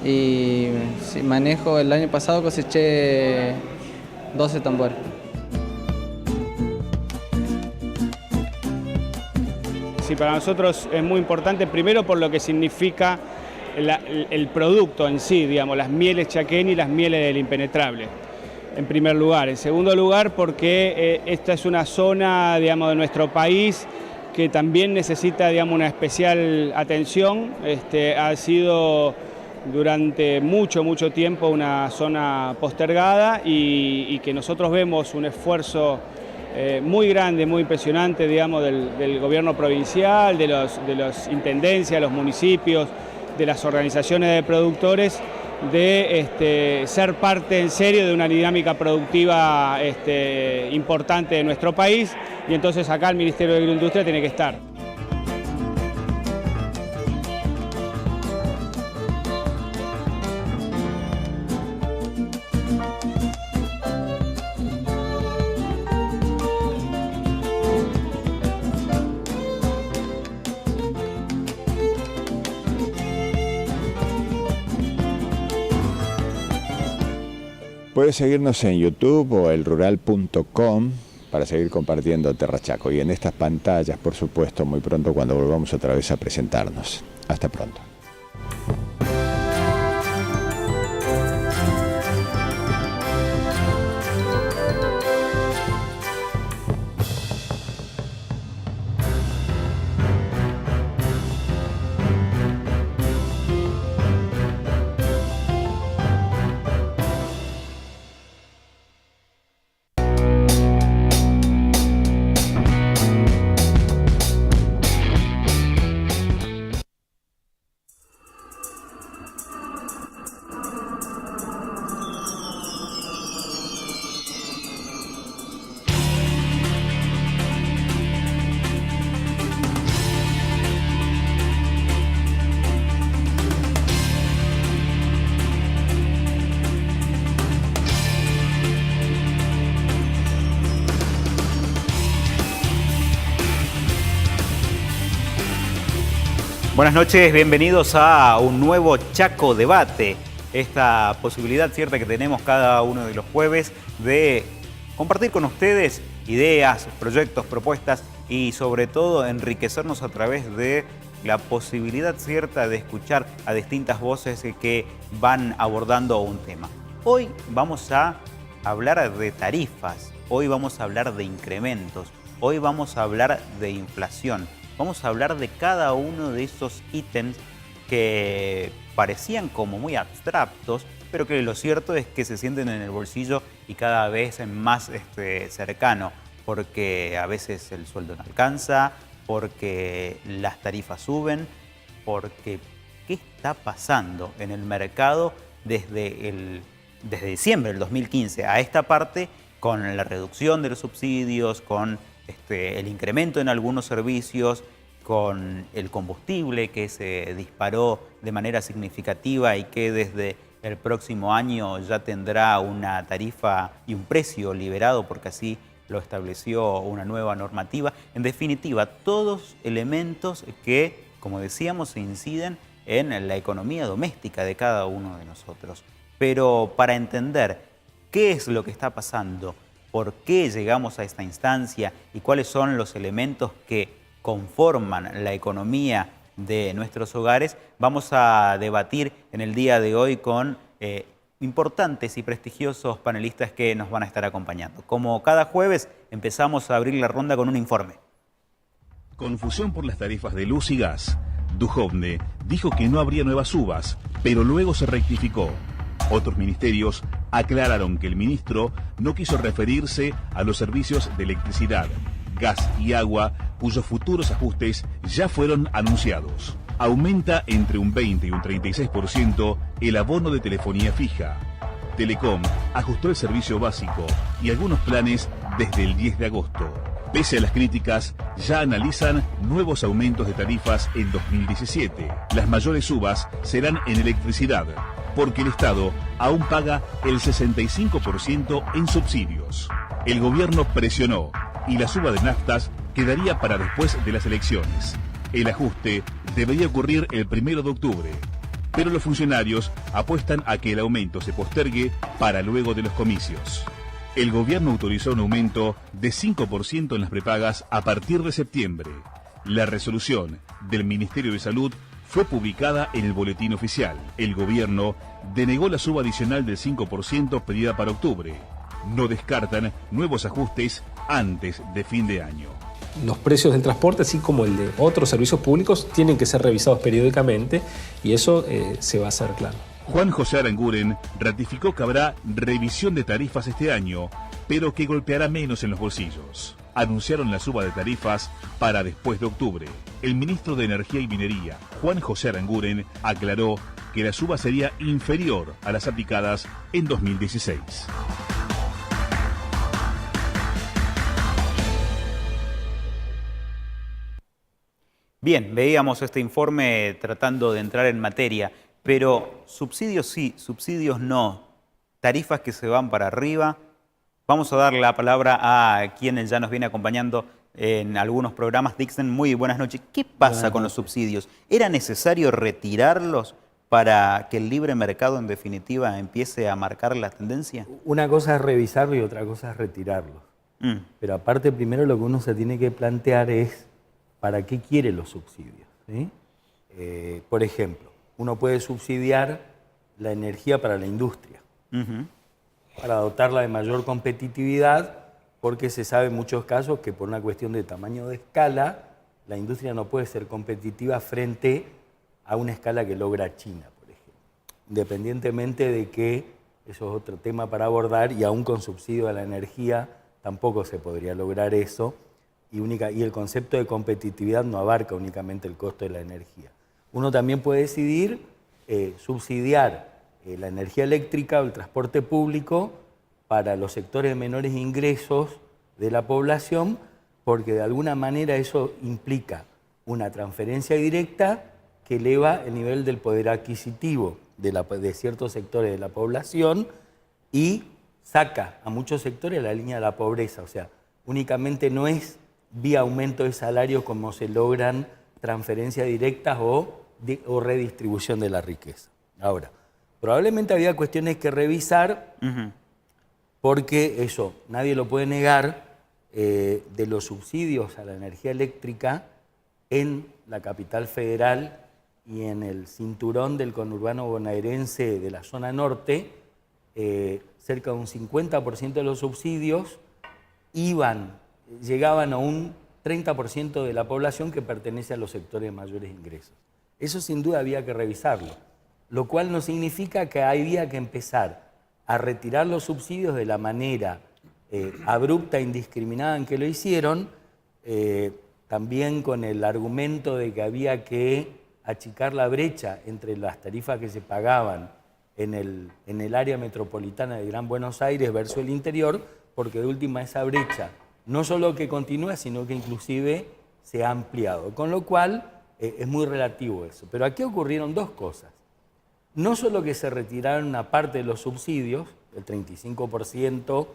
y sí, manejo, el año pasado coseché 12 tambores. Sí, para nosotros es muy importante, primero por lo que significa el producto en sí, digamos, las mieles chaqueñas y las mieles del Impenetrable, en primer lugar. En segundo lugar, porque esta es una zona, digamos, de nuestro país que también necesita, digamos, una especial atención. Ha sido durante mucho tiempo una zona postergada y que nosotros vemos un esfuerzo muy grande, muy impresionante, digamos, del gobierno provincial, de las intendencias, de los municipios, de las organizaciones de productores, de ser parte en serio de una dinámica productiva importante de nuestro país, y entonces acá el Ministerio de Agroindustria tiene que estar. Puedes seguirnos en YouTube o elrural.com para seguir compartiendo Terra Chaco. Y en estas pantallas, por supuesto, muy pronto cuando volvamos otra vez a presentarnos. Hasta pronto. Buenas noches, bienvenidos a un nuevo Chaco Debate. Esta posibilidad cierta que tenemos cada uno de los jueves de compartir con ustedes ideas, proyectos, propuestas y sobre todo enriquecernos a través de la posibilidad cierta de escuchar a distintas voces que van abordando un tema. Hoy vamos a hablar de tarifas, hoy vamos a hablar de incrementos, hoy vamos a hablar de inflación. Vamos a hablar de cada uno de esos ítems que parecían como muy abstractos, pero que lo cierto es que se sienten en el bolsillo y cada vez más cercano, porque a veces el sueldo no alcanza, porque las tarifas suben, porque ¿qué está pasando en el mercado desde diciembre del 2015 a esta parte con la reducción de los subsidios, con el incremento en algunos servicios, con el combustible que se disparó de manera significativa y que desde el próximo año ya tendrá una tarifa y un precio liberado porque así lo estableció una nueva normativa? En definitiva, todos elementos que, como decíamos, inciden en la economía doméstica de cada uno de nosotros. Pero para entender qué es lo que está pasando, por qué llegamos a esta instancia y cuáles son los elementos que conforman la economía de nuestros hogares, vamos a debatir en el día de hoy con importantes y prestigiosos panelistas que nos van a estar acompañando. Como cada jueves, empezamos a abrir la ronda con un informe. Confusión por las tarifas de luz y gas. Duhovne dijo que no habría nuevas subas, pero luego se rectificó. Otros ministerios aclararon que el ministro no quiso referirse a los servicios de electricidad, gas y agua, cuyos futuros ajustes ya fueron anunciados. Aumenta entre un 20 y un 36% el abono de telefonía fija. Telecom ajustó el servicio básico y algunos planes desde el 10 de agosto. Pese a las críticas, ya analizan nuevos aumentos de tarifas en 2017. Las mayores subas serán en electricidad, porque el Estado aún paga el 65% en subsidios. El gobierno presionó y la suba de naftas quedaría para después de las elecciones. El ajuste debería ocurrir el 1 de octubre. pero los funcionarios apuestan a que el aumento se postergue para luego de los comicios. El gobierno autorizó un aumento de 5% en las prepagas a partir de septiembre. La resolución del Ministerio de Salud fue publicada en el boletín oficial. El gobierno denegó la suba adicional del 5% pedida para octubre. No descartan nuevos ajustes antes de fin de año. Los precios del transporte, así como el de otros servicios públicos, tienen que ser revisados periódicamente y eso se va a hacer claro. Juan José Aranguren ratificó que habrá revisión de tarifas este año, pero que golpeará menos en los bolsillos. Anunciaron la suba de tarifas para después de octubre. El ministro de Energía y Minería, Juan José Aranguren, aclaró que la suba sería inferior a las aplicadas en 2016. Bien, veíamos este informe tratando de entrar en materia, pero subsidios sí, subsidios no, tarifas que se van para arriba. Vamos a darle la palabra a quien ya nos viene acompañando en algunos programas. Dixon, muy buenas noches. ¿Qué pasa con los subsidios? ¿Era necesario retirarlos para que el libre mercado en definitiva empiece a marcar la tendencia? Una cosa es revisarlo y otra cosa es retirarlos. Pero aparte, primero lo que uno se tiene que plantear es ¿para qué quiere los subsidios? ¿Sí? Por ejemplo, uno puede subsidiar la energía para la industria, para dotarla de mayor competitividad, porque se sabe en muchos casos que por una cuestión de tamaño de escala, la industria no puede ser competitiva frente a una escala que logra China, por ejemplo. Independientemente de que eso es otro tema para abordar, y aún con subsidio a la energía tampoco se podría lograr eso. Y el concepto de competitividad no abarca únicamente el costo de la energía. Uno también puede decidir subsidiar la energía eléctrica o el transporte público para los sectores de menores ingresos de la población, porque de alguna manera eso implica una transferencia directa que eleva el nivel del poder adquisitivo de ciertos sectores de la población y saca a muchos sectores de la línea de la pobreza. O sea, únicamente no es vía aumento de salarios como se logran transferencias directas o redistribución de la riqueza. Ahora, probablemente había cuestiones que revisar porque eso, nadie lo puede negar, de los subsidios a la energía eléctrica en la capital federal y en el cinturón del conurbano bonaerense de la zona norte, cerca de un 50% de los subsidios llegaban a un 30% de la población que pertenece a los sectores de mayores ingresos. Eso sin duda había que revisarlo, lo cual no significa que había que empezar a retirar los subsidios de la manera abrupta e indiscriminada en que lo hicieron, también con el argumento de que había que achicar la brecha entre las tarifas que se pagaban en el área metropolitana de Gran Buenos Aires versus el interior, porque de última esa brecha no solo que continúa, sino que inclusive se ha ampliado, con lo cual es muy relativo eso. Pero aquí ocurrieron dos cosas. No solo que se retiraron una parte de los subsidios, el 35%,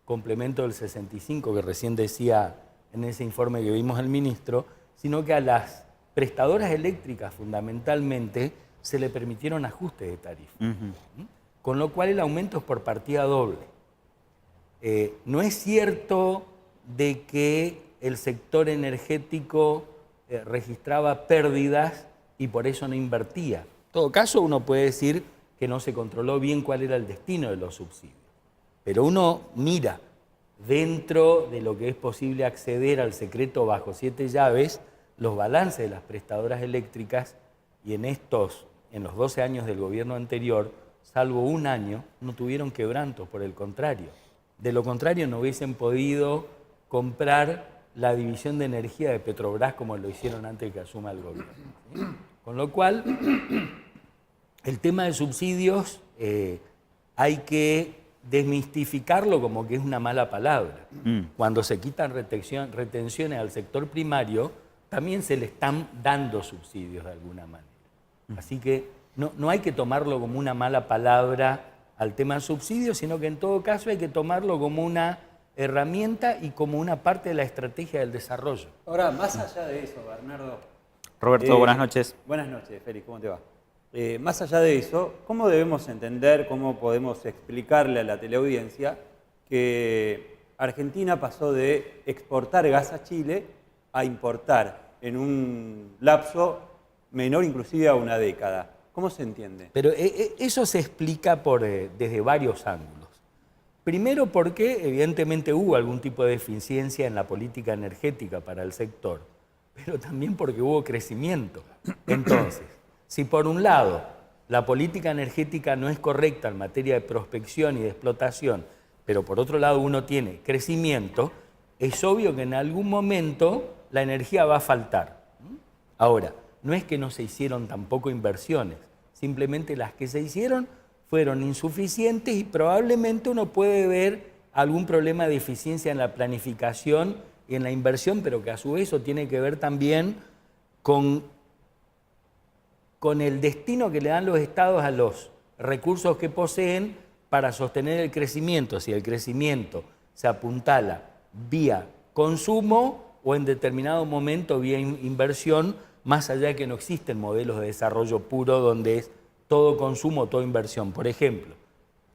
complemento del 65% que recién decía en ese informe que vimos el ministro, sino que a las prestadoras eléctricas fundamentalmente se le permitieron ajustes de tarifa. Con lo cual el aumento es por partida doble. No es cierto de que el sector energético registraba pérdidas y por eso no invertía. En todo caso, uno puede decir que no se controló bien cuál era el destino de los subsidios. Pero uno mira dentro de lo que es posible acceder al secreto bajo 7 llaves, los balances de las prestadoras eléctricas, y en los 12 años del gobierno anterior, salvo un año, no tuvieron quebrantos, por el contrario. De lo contrario, no hubiesen podido comprar la división de energía de Petrobras como lo hicieron antes de que asuma el gobierno. ¿Sí? Con lo cual, el tema de subsidios hay que desmistificarlo como que es una mala palabra. Cuando se quitan retenciones al sector primario, también se le están dando subsidios de alguna manera. Así que no hay que tomarlo como una mala palabra al tema de subsidios, sino que en todo caso hay que tomarlo como una herramienta y como una parte de la estrategia del desarrollo. Ahora, más allá de eso, Bernardo. Roberto, buenas noches. Buenas noches, Félix, ¿cómo te va? Más allá de eso, ¿cómo debemos entender, cómo podemos explicarle a la teleaudiencia que Argentina pasó de exportar gas a Chile a importar en un lapso menor inclusive a una década? ¿Cómo se entiende? Pero eso se explica desde varios ángulos. Primero porque evidentemente hubo algún tipo de deficiencia en la política energética para el sector, pero también porque hubo crecimiento. Entonces, si por un lado la política energética no es correcta en materia de prospección y de explotación, pero por otro lado uno tiene crecimiento, es obvio que en algún momento la energía va a faltar. Ahora, no es que no se hicieron tampoco inversiones, simplemente las que se hicieron fueron insuficientes y probablemente uno puede ver algún problema de eficiencia en la planificación y en la inversión, pero que a su vez eso tiene que ver también con el destino que le dan los estados a los recursos que poseen para sostener el crecimiento, si el crecimiento se apuntala vía consumo o en determinado momento vía inversión, más allá de que no existen modelos de desarrollo puro donde es todo consumo, toda inversión. Por ejemplo,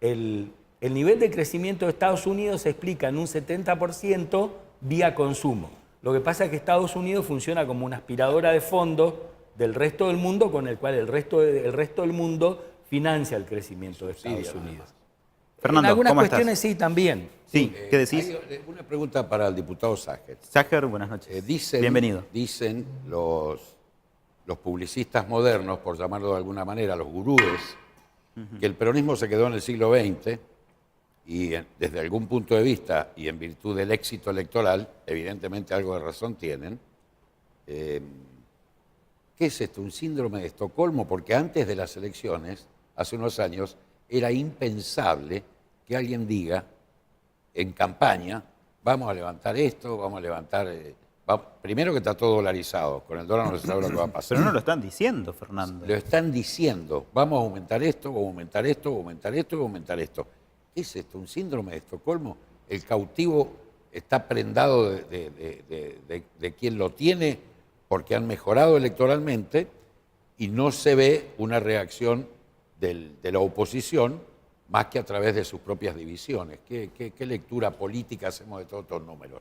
el nivel de crecimiento de Estados Unidos se explica en un 70% vía consumo. Lo que pasa es que Estados Unidos funciona como una aspiradora de fondos del resto del mundo, con el cual el resto del mundo financia el crecimiento de Estados Unidos. Fernando, en algunas ¿cómo cuestiones estás? sí, también. Sí, ¿qué decís? Hay una pregunta para el diputado Ságer. Ságer, buenas noches. Bienvenido. Dicen los publicistas modernos, por llamarlo de alguna manera, los gurúes, que el peronismo se quedó en el siglo XX y desde algún punto de vista y en virtud del éxito electoral, evidentemente algo de razón tienen. ¿Qué es esto? ¿Un síndrome de Estocolmo? Porque antes de las elecciones, hace unos años, era impensable que alguien diga en campaña, vamos a levantar esto, vamos a levantar... primero que está todo dolarizado, con el dólar no se sabe lo que va a pasar. Pero no lo están diciendo, Fernando. Lo están diciendo, vamos a aumentar esto, vamos a aumentar esto, vamos a aumentar esto, vamos a aumentar esto. ¿Qué es esto? ¿Un síndrome de Estocolmo? El cautivo está prendado de quien lo tiene porque han mejorado electoralmente y no se ve una reacción de la oposición más que a través de sus propias divisiones. ¿Qué lectura política hacemos de todos estos números?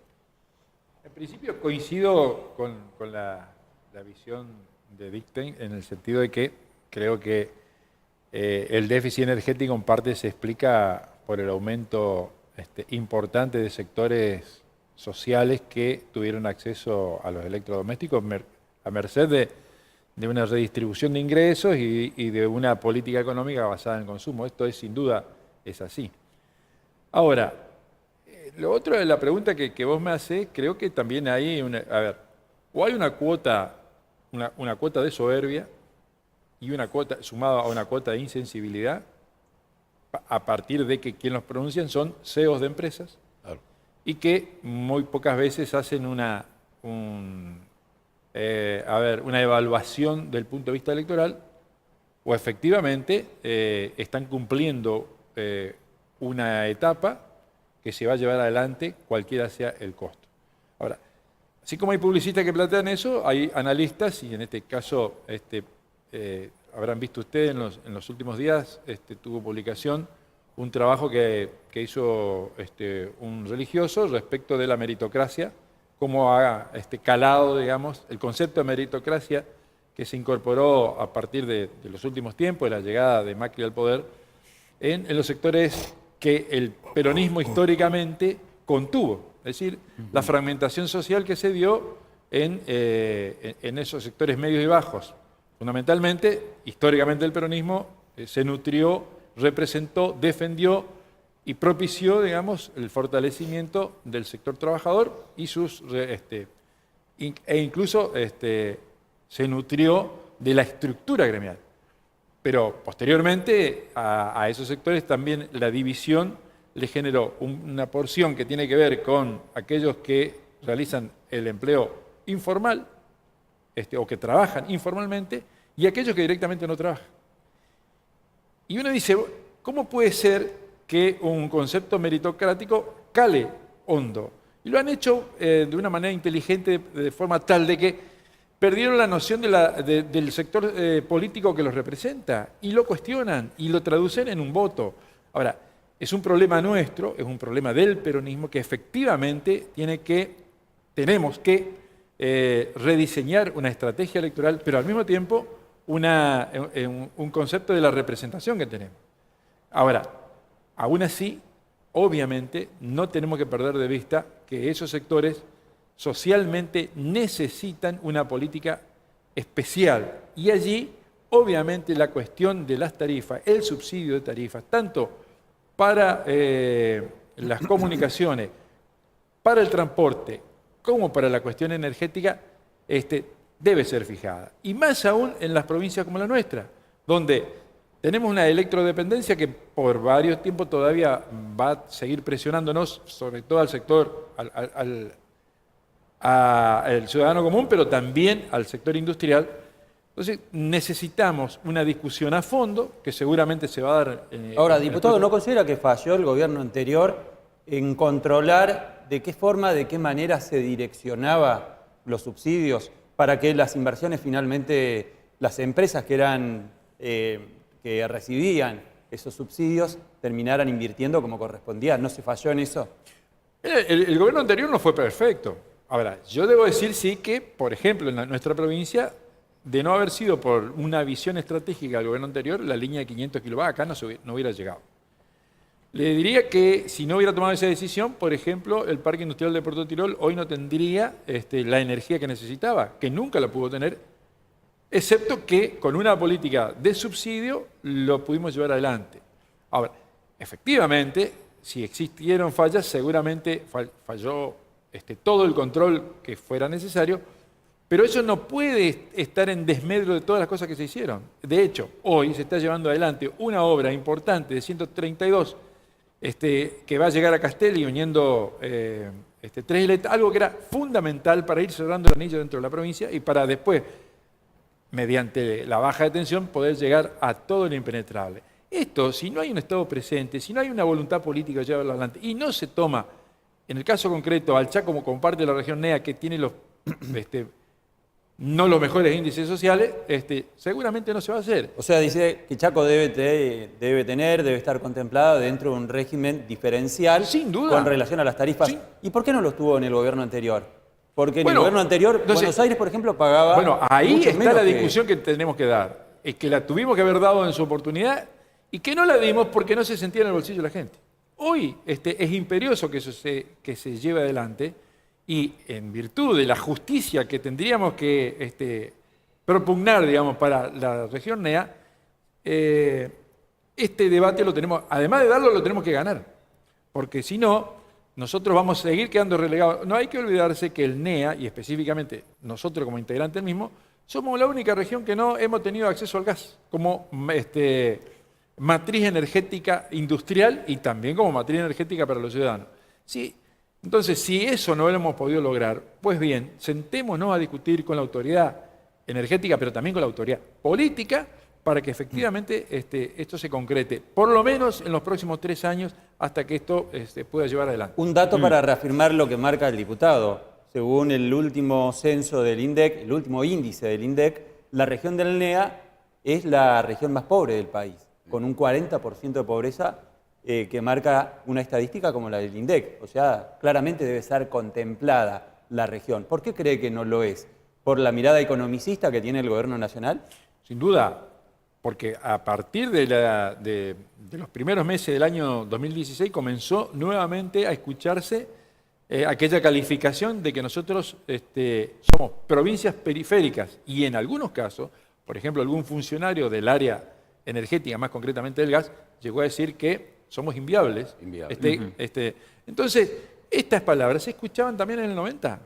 En principio coincido con la visión de Dickstein en el sentido de que creo que el déficit energético en parte se explica por el aumento importante de sectores sociales que tuvieron acceso a los electrodomésticos a merced de una redistribución de ingresos y de una política económica basada en el consumo. Esto sin duda es así. Ahora, lo otro de la pregunta que vos me haces, creo que también hay o hay una cuota de soberbia y una cuota sumada a una cuota de insensibilidad a partir de que quienes los pronuncian son CEOs de empresas, claro, y que muy pocas veces hacen una evaluación del punto de vista electoral o efectivamente están cumpliendo una etapa que se va a llevar adelante cualquiera sea el costo. Ahora, así como hay publicistas que plantean eso, hay analistas, y en este caso habrán visto ustedes en los últimos días, tuvo publicación un trabajo que hizo un religioso respecto de la meritocracia, cómo ha calado, digamos, el concepto de meritocracia que se incorporó a partir de los últimos tiempos, de la llegada de Macri al poder, en los sectores que el peronismo históricamente contuvo. Es decir, la fragmentación social que se dio en esos sectores medios y bajos. Fundamentalmente, históricamente el peronismo se nutrió, representó, defendió y propició, digamos, el fortalecimiento del sector trabajador y incluso se nutrió de la estructura gremial. Pero posteriormente a esos sectores también la división le generó una porción que tiene que ver con aquellos que realizan el empleo informal o que trabajan informalmente y aquellos que directamente no trabajan. Y uno dice, ¿cómo puede ser que un concepto meritocrático cale hondo? Y lo han hecho de una manera inteligente, de forma tal de que perdieron la noción del sector político que los representa y lo cuestionan y lo traducen en un voto. Ahora, es un problema nuestro, es un problema del peronismo que efectivamente tenemos que rediseñar una estrategia electoral, pero al mismo tiempo un concepto de la representación que tenemos. Ahora, aún así, obviamente, no tenemos que perder de vista que esos sectores socialmente necesitan una política especial. Y allí, obviamente, la cuestión de las tarifas, el subsidio de tarifas, tanto para las comunicaciones, para el transporte, como para la cuestión energética, debe ser fijada. Y más aún en las provincias como la nuestra, donde tenemos una electrodependencia que por varios tiempos todavía va a seguir presionándonos, sobre todo al sector, al ciudadano común, pero también al sector industrial. Entonces necesitamos una discusión a fondo que seguramente se va a dar. Ahora, diputado, ¿no considera que falló el gobierno anterior en controlar de qué forma, de qué manera se direccionaba los subsidios para que las inversiones finalmente, las empresas que recibían esos subsidios terminaran invirtiendo como correspondía? ¿No se falló en eso? El gobierno anterior no fue perfecto. Ahora, yo debo decir sí que, por ejemplo, en nuestra provincia, de no haber sido por una visión estratégica del gobierno anterior, la línea de 500 kilovatios acá no hubiera llegado. Le diría que si no hubiera tomado esa decisión, por ejemplo, el Parque Industrial de Puerto Tirol hoy no tendría la energía que necesitaba, que nunca la pudo tener, excepto que con una política de subsidio lo pudimos llevar adelante. Ahora, efectivamente, si existieron fallas, seguramente falló todo el control que fuera necesario, pero eso no puede estar en desmedro de todas las cosas que se hicieron. De hecho, hoy se está llevando adelante una obra importante de 132 que va a llegar a Castelli uniendo algo que era fundamental para ir cerrando el anillo dentro de la provincia y para después, mediante la baja de tensión, poder llegar a todo lo impenetrable. Esto, si no hay un Estado presente, si no hay una voluntad política de llevarlo adelante y no se toma, en el caso concreto, al Chaco como comparte la región NEA, que tiene no los mejores índices sociales, seguramente no se va a hacer. O sea, dice que Chaco debe estar contemplada dentro de un régimen diferencial. Sin duda. Con relación a las tarifas. Sí. ¿Y por qué no lo estuvo en el gobierno anterior? Porque en el gobierno anterior, entonces, Buenos Aires, por ejemplo, pagaba. Bueno, ahí está la discusión que tenemos que dar. Es que la tuvimos que haber dado en su oportunidad y que no la dimos porque no se sentía en el bolsillo de la gente. Hoy es imperioso que eso se lleve adelante. Y en virtud de la justicia que tendríamos que propugnar, digamos, para la región NEA, este debate lo tenemos, además de darlo, lo tenemos que ganar. Porque si no, nosotros vamos a seguir quedando relegados. No hay que olvidarse que el NEA, y específicamente nosotros como integrantes mismos, somos la única región que no hemos tenido acceso al gas como matriz energética industrial y también como matriz energética para los ciudadanos. Sí. Entonces, si eso no lo hemos podido lograr, pues bien, sentémonos a discutir con la autoridad energética, pero también con la autoridad política, para que efectivamente esto se concrete, por lo menos en los próximos 3 años, hasta que esto pueda llevar adelante. Un dato para reafirmar lo que marca el diputado. Según el último censo del INDEC, el último índice del INDEC, la región del NEA es la región más pobre del país, con un 40% de pobreza, que marca una estadística como la del INDEC. O sea, claramente debe ser contemplada la región. ¿Por qué cree que no lo es? ¿Por la mirada economicista que tiene el gobierno nacional? Sin duda, porque a partir de los primeros meses del año 2016 comenzó nuevamente a escucharse aquella calificación de que nosotros somos provincias periféricas y en algunos casos, por ejemplo, algún funcionario del área energética, más concretamente del gas, llegó a decir que somos inviables. Entonces, estas palabras se escuchaban también en el 90.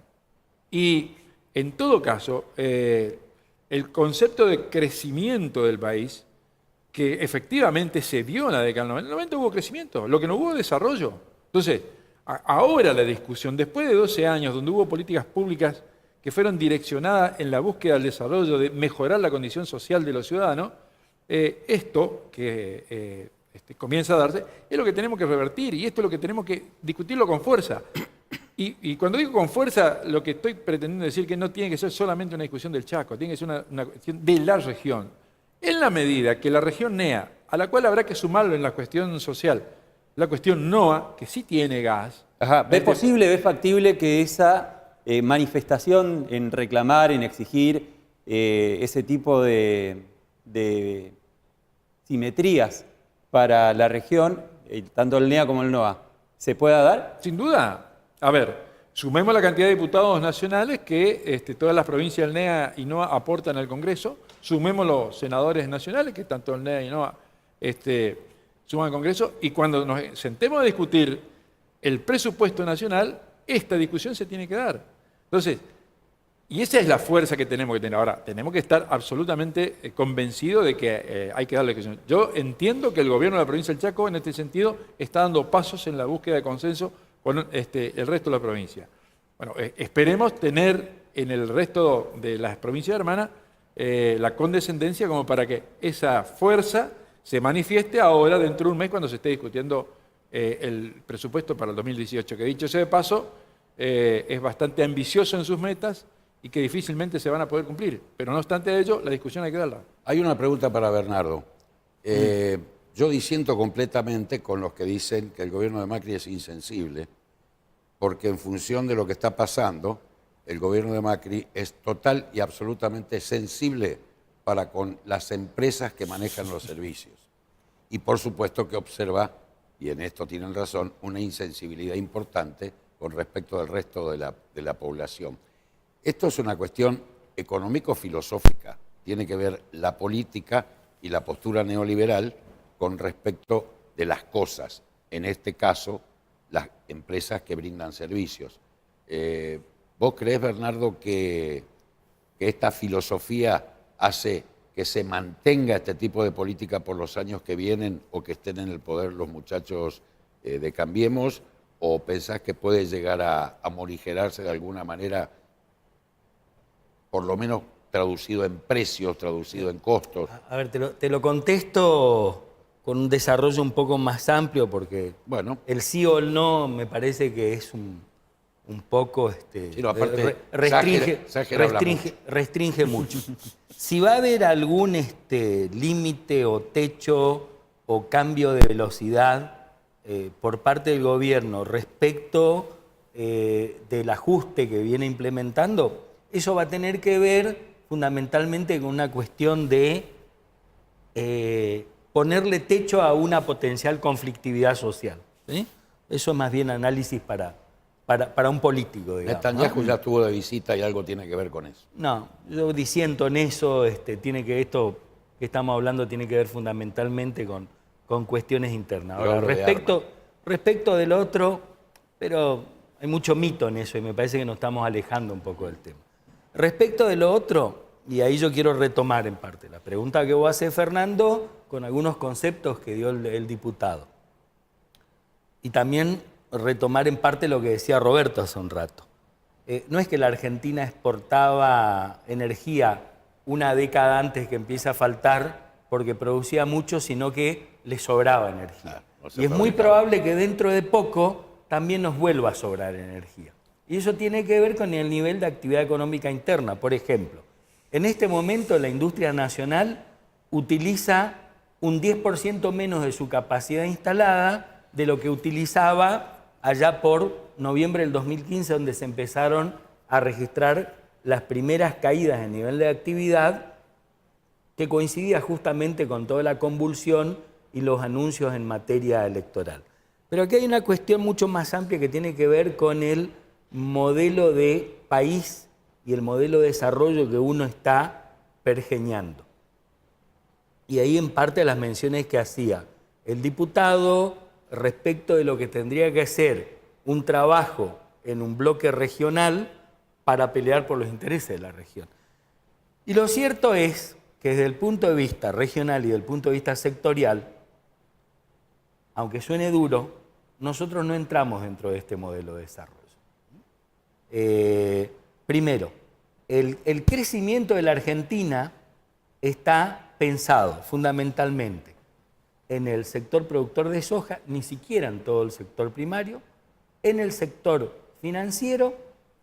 Y en todo caso, el concepto de crecimiento del país, que efectivamente se vio en la década del 90, en el 90 hubo crecimiento, lo que no hubo desarrollo. Entonces, ahora la discusión, después de 12 años donde hubo políticas públicas que fueron direccionadas en la búsqueda del desarrollo, de mejorar la condición social de los ciudadanos, esto que comienza a darse, es lo que tenemos que revertir y esto es lo que tenemos que discutirlo con fuerza. Y cuando digo con fuerza, lo que estoy pretendiendo decir que no tiene que ser solamente una discusión del Chaco, tiene que ser una cuestión de la región. En la medida que la región NEA, a la cual habrá que sumarlo en la cuestión social, la cuestión NOA, que sí tiene gas. Ajá. ¿Ves posible, ves factible que esa manifestación en reclamar, en exigir ese tipo de simetrías para la región, tanto el NEA como el NOA, se pueda dar? Sin duda. A ver, sumemos la cantidad de diputados nacionales que todas las provincias del NEA y NOA aportan al Congreso, sumemos los senadores nacionales que tanto el NEA y NOA suman al Congreso, y cuando nos sentemos a discutir el presupuesto nacional, esta discusión se tiene que dar. Entonces, y esa es la fuerza que tenemos que tener. Ahora, tenemos que estar absolutamente convencidos de que hay que darle discusión. Yo entiendo que el gobierno de la provincia del Chaco, en este sentido, está dando pasos en la búsqueda de consenso con el resto de la provincia. Bueno, esperemos tener en el resto de las provincias hermanas la condescendencia como para que esa fuerza se manifieste ahora dentro de un mes cuando se esté discutiendo el presupuesto para el 2018, que dicho sea de paso, es bastante ambicioso en sus metas y que difícilmente se van a poder cumplir. Pero no obstante ello, la discusión hay que darla. Hay una pregunta para Bernardo. Yo disiento completamente con los que dicen que el gobierno de Macri es insensible, porque en función de lo que está pasando, el gobierno de Macri es total y absolutamente sensible para con las empresas que manejan los servicios. Y por supuesto que observa, y en esto tienen razón, una insensibilidad importante con respecto del resto de la población. Esto es una cuestión económico-filosófica. Tiene que ver la política y la postura neoliberal con respecto de las cosas, en este caso, las empresas que brindan servicios. ¿Vos creés, Bernardo, que esta filosofía hace que se mantenga este tipo de política por los años que vienen o que estén en el poder los muchachos de Cambiemos? ¿O pensás que puede llegar a morigerarse de alguna manera, por lo menos traducido en precios, traducido en costos? A ver, te lo contesto con un desarrollo un poco más amplio, porque bueno, el sí o el no me parece que es un poco sí, no, aparte, restringe mucho. Si va a haber algún límite o techo o cambio de velocidad por parte del gobierno respecto del ajuste que viene implementando, eso va a tener que ver fundamentalmente con una cuestión de ponerle techo a una potencial conflictividad social, ¿sí? Eso es más bien análisis para un político, digamos. Netanyahu ya estuvo de visita y algo tiene que ver con eso. No, yo disiento en eso. Esto que estamos hablando tiene que ver fundamentalmente con cuestiones internas. Ahora, respecto del otro, pero hay mucho mito en eso y me parece que nos estamos alejando un poco del tema. Respecto de lo otro, y ahí yo quiero retomar en parte la pregunta que vos haces, Fernando, con algunos conceptos que dio el diputado. Y también retomar en parte lo que decía Roberto hace un rato. No es que la Argentina exportaba energía una década antes que empiece a faltar porque producía mucho, sino que le sobraba energía. Y es muy probable que dentro de poco también nos vuelva a sobrar energía. Y eso tiene que ver con el nivel de actividad económica interna. Por ejemplo, en este momento la industria nacional utiliza un 10% menos de su capacidad instalada de lo que utilizaba allá por noviembre del 2015, donde se empezaron a registrar las primeras caídas en nivel de actividad, que coincidía justamente con toda la convulsión y los anuncios en materia electoral. Pero aquí hay una cuestión mucho más amplia que tiene que ver con el modelo de país y el modelo de desarrollo que uno está pergeñando. Y ahí en parte las menciones que hacía el diputado respecto de lo que tendría que ser un trabajo en un bloque regional para pelear por los intereses de la región. Y lo cierto es que desde el punto de vista regional y desde el punto de vista sectorial, aunque suene duro, nosotros no entramos dentro de este modelo de desarrollo. Primero, el crecimiento de la Argentina está pensado fundamentalmente en el sector productor de soja, ni siquiera en todo el sector primario, en el sector financiero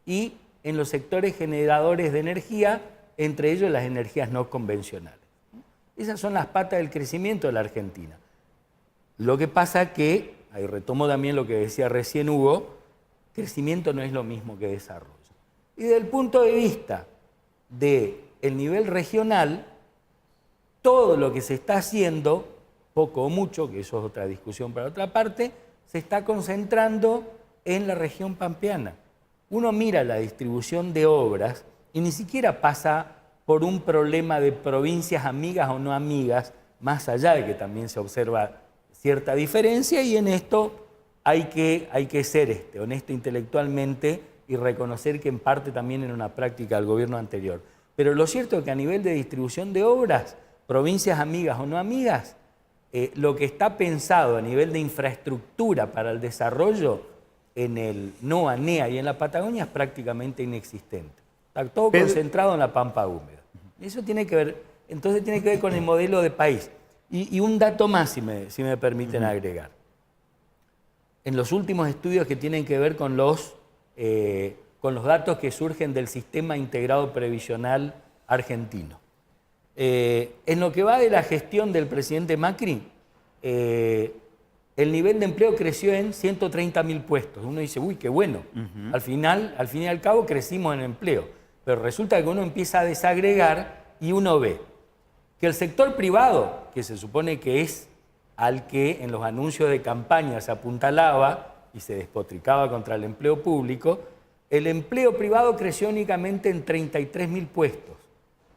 y en los sectores generadores de energía, entre ellos las energías no convencionales. Esas son las patas del crecimiento de la Argentina. Lo que pasa que, ahí retomo también lo que decía recién Hugo, crecimiento no es lo mismo que desarrollo. Y desde el punto de vista del nivel regional, todo lo que se está haciendo, poco o mucho, que eso es otra discusión para otra parte, se está concentrando en la región pampeana. Uno mira la distribución de obras y ni siquiera pasa por un problema de provincias amigas o no amigas, más allá de que también se observa cierta diferencia, y en esto hay que ser honesto intelectualmente y reconocer que en parte también era una práctica del gobierno anterior. Pero lo cierto es que a nivel de distribución de obras, provincias amigas o no amigas, lo que está pensado a nivel de infraestructura para el desarrollo en el NOA, NEA y en la Patagonia es prácticamente inexistente. Está todo concentrado en la pampa húmeda. Eso tiene que ver, entonces tiene que ver con el modelo de país. Y un dato más, si me permiten agregar. En los últimos estudios que tienen que ver con los datos que surgen del Sistema Integrado Previsional argentino. En lo que va de la gestión del presidente Macri, el nivel de empleo creció en 130.000 puestos. Uno dice, uy, qué bueno. Al fin y al cabo crecimos en empleo. Pero resulta que uno empieza a desagregar y uno ve que el sector privado, que se supone que es al que en los anuncios de campaña se apuntalaba y se despotricaba contra el empleo público, el empleo privado creció únicamente en 33.000 puestos.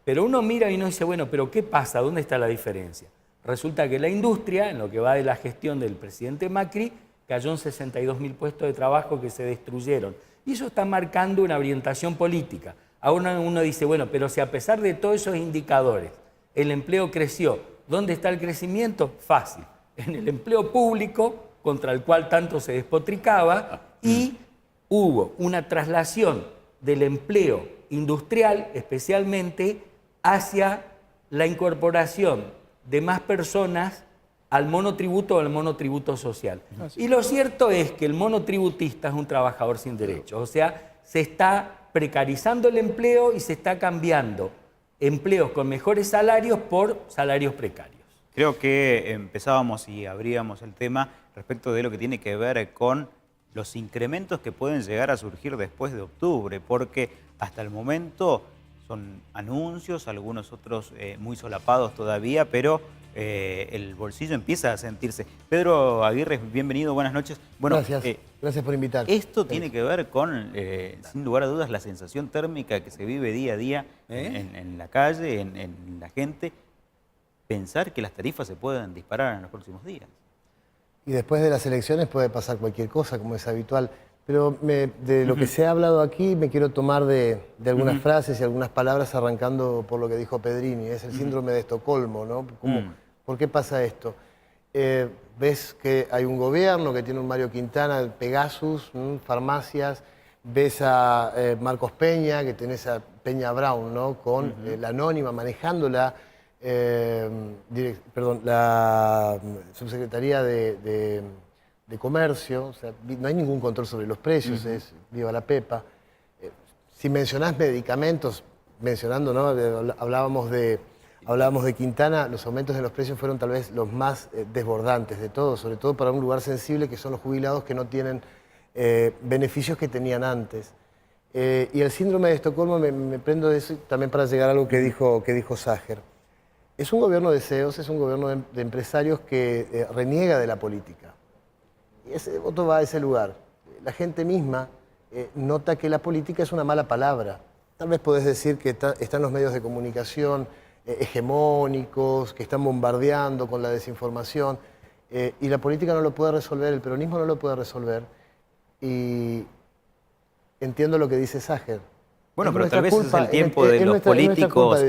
Pero uno mira y uno dice, bueno, ¿pero qué pasa? ¿Dónde está la diferencia? Resulta que la industria, en lo que va de la gestión del presidente Macri, cayó en 62.000 puestos de trabajo que se destruyeron. Y eso está marcando una orientación política. Ahora uno dice, bueno, pero si a pesar de todos esos indicadores el empleo creció, ¿dónde está el crecimiento? Fácil. En el empleo público, contra el cual tanto se despotricaba, y hubo una traslación del empleo industrial, especialmente, hacia la incorporación de más personas al monotributo o al monotributo social. Y lo cierto es que el monotributista es un trabajador sin derechos, o sea, se está precarizando el empleo y se está cambiando empleos con mejores salarios por salarios precarios. Creo que empezábamos y abríamos el tema respecto de lo que tiene que ver con los incrementos que pueden llegar a surgir después de octubre, porque hasta el momento son anuncios, algunos otros muy solapados todavía, pero el bolsillo empieza a sentirse. Pedro Aguirre, bienvenido, buenas noches. Bueno, gracias, gracias por invitar. Esto tiene que ver con, sin lugar a dudas, la sensación térmica que se vive día a día en la calle, en la gente. Pensar que las tarifas se pueden disparar en los próximos días. Y después de las elecciones puede pasar cualquier cosa, como es habitual. Pero de lo que se ha hablado aquí me quiero tomar de algunas frases y algunas palabras, arrancando por lo que dijo Pedrini. Es el síndrome de Estocolmo, ¿no? ¿Por qué pasa esto? Ves que hay un gobierno que tiene un Mario Quintana, el Pegasus, farmacias. Ves a Marcos Peña, que tenés a Peña Brown, ¿no? Con la Anónima manejando la subsecretaría de Comercio. O sea, no hay ningún control sobre los precios, es viva la pepa. Si mencionás medicamentos, ¿no? Hablábamos de Quintana, los aumentos de los precios fueron tal vez los más desbordantes de todos, sobre todo para un lugar sensible que son los jubilados que no tienen beneficios que tenían antes. Y el síndrome de Estocolmo, me prendo de eso también para llegar a algo que dijo Sager. Es un gobierno de CEOs, es un gobierno de empresarios que reniega de la política. Y ese voto va a ese lugar. La gente misma nota que la política es una mala palabra. Tal vez podés decir que están los medios de comunicación hegemónicos, que están bombardeando con la desinformación, y la política no lo puede resolver, el peronismo no lo puede resolver. Y entiendo lo que dice Sager. Bueno, pero tal vez es el tiempo de los políticos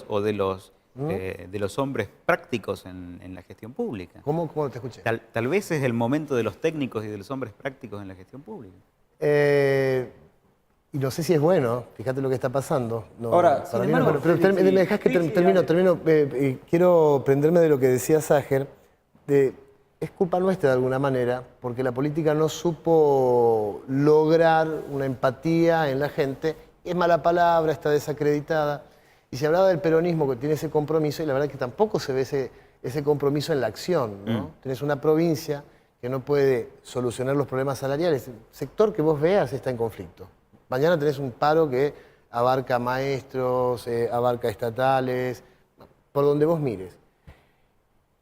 o de los hombres prácticos en la gestión pública. ¿Cómo te escuché? Tal vez es el momento de los técnicos y de los hombres prácticos en la gestión pública. Y no sé si es bueno, fíjate lo que está pasando. No, ahora, para mí no, pero me dejás que termino. Quiero prenderme de lo que decía Sager. es culpa nuestra de alguna manera, porque la política no supo lograr una empatía en la gente. Es mala palabra, está desacreditada. Y se hablaba del peronismo que tiene ese compromiso, y la verdad es que tampoco se ve ese compromiso en la acción, ¿no? Tenés una provincia que no puede solucionar los problemas salariales. El sector que vos veas está en conflicto. Mañana tenés un paro que abarca maestros, abarca estatales, por donde vos mires.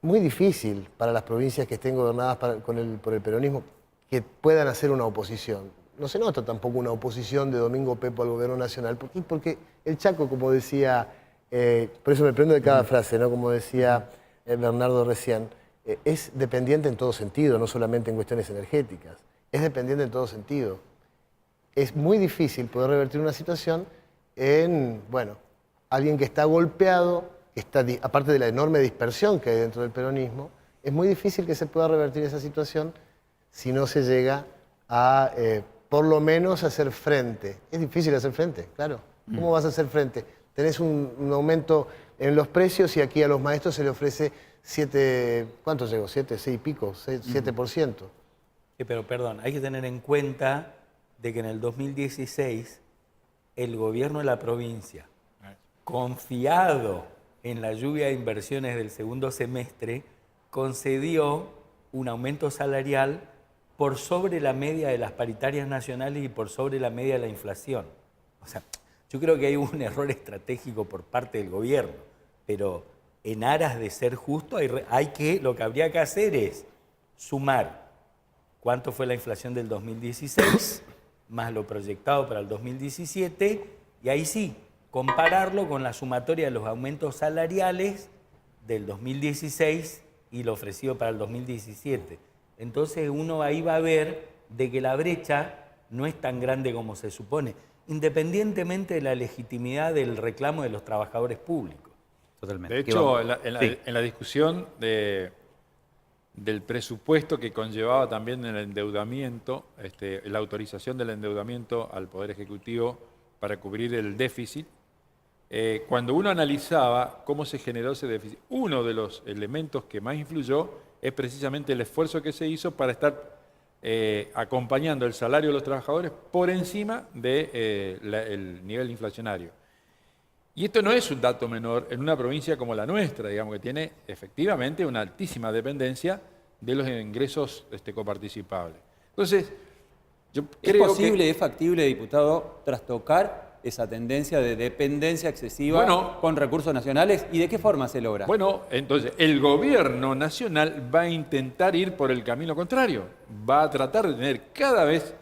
Muy difícil para las provincias que estén gobernadas por el peronismo que puedan hacer una oposición. No se nota tampoco una oposición de Domingo Pepo al gobierno nacional. ¿Por qué? Porque el Chaco, como decía, por eso me prendo de cada frase, ¿no? Como decía Bernardo recién, es dependiente en todo sentido, no solamente en cuestiones energéticas. Es dependiente en todo sentido. Es muy difícil poder revertir una situación en, bueno, alguien que está golpeado, que está, aparte de la enorme dispersión que hay dentro del peronismo, es muy difícil que se pueda revertir esa situación si no se llega a, por lo menos, hacer frente. Es difícil hacer frente, claro. ¿Cómo vas a hacer frente? Tenés un aumento en los precios y aquí a los maestros se le ofrece 7, ¿cuánto llegó? 7, 6 y pico, 7%. Sí, pero perdón, hay que tener en cuenta de que en el 2016 el gobierno de la provincia, confiado en la lluvia de inversiones del segundo semestre, concedió un aumento salarial por sobre la media de las paritarias nacionales y por sobre la media de la inflación. O sea, yo creo que hay un error estratégico por parte del gobierno, pero en aras de ser justo, lo que habría que hacer es sumar cuánto fue la inflación del 2016, más lo proyectado para el 2017, y ahí sí, compararlo con la sumatoria de los aumentos salariales del 2016 y lo ofrecido para el 2017. Entonces uno ahí va a ver de que la brecha no es tan grande como se supone, independientemente de la legitimidad del reclamo de los trabajadores públicos. Totalmente. De hecho, en la discusión del presupuesto que conllevaba también el endeudamiento, la autorización del endeudamiento al Poder Ejecutivo para cubrir el déficit, cuando uno analizaba cómo se generó ese déficit, uno de los elementos que más influyó es precisamente el esfuerzo que se hizo para estar acompañando el salario de los trabajadores por encima del nivel inflacionario. Y esto no es un dato menor en una provincia como la nuestra, digamos, que tiene efectivamente una altísima dependencia de los ingresos coparticipables. Entonces, yo creo ¿Es factible, diputado, trastocar esa tendencia de dependencia excesiva con recursos nacionales? ¿Y de qué forma se logra? Bueno, entonces, el gobierno nacional va a intentar ir por el camino contrario. Va a tratar de tener cada vez,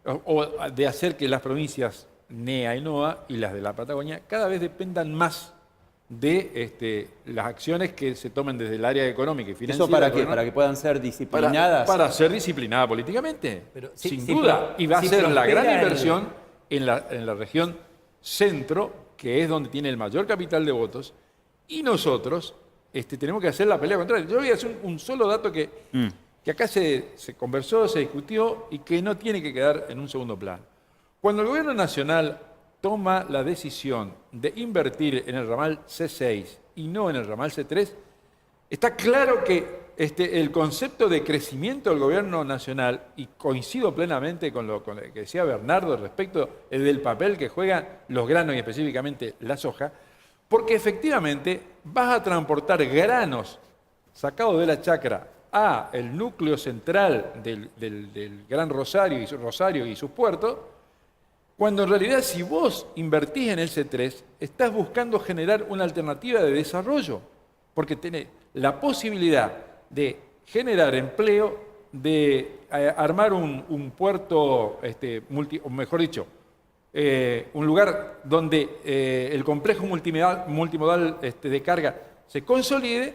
o de hacer que las provincias NEA y NOA y las de la Patagonia cada vez dependan más de las acciones que se tomen desde el área económica y financiera. ¿Eso para qué? ¿Para que puedan ser disciplinadas? Para ser disciplinadas políticamente, sin duda. Y va a ser la gran inversión en la región centro, que es donde tiene el mayor capital de votos, y nosotros tenemos que hacer la pelea contraria. Yo voy a hacer un solo dato que acá se conversó, se discutió y que no tiene que quedar en un segundo plano. Cuando el gobierno nacional toma la decisión de invertir en el ramal C6 y no en el ramal C3, está claro que el concepto de crecimiento del gobierno nacional, y coincido plenamente con lo que decía Bernardo respecto del papel que juegan los granos y específicamente la soja, porque efectivamente vas a transportar granos sacados de la chacra a el núcleo central del Gran Rosario y sus puertos, cuando en realidad si vos invertís en el C3, estás buscando generar una alternativa de desarrollo, porque tenés la posibilidad de generar empleo, de armar un puerto, mejor dicho, un lugar donde el complejo multimodal de carga se consolide,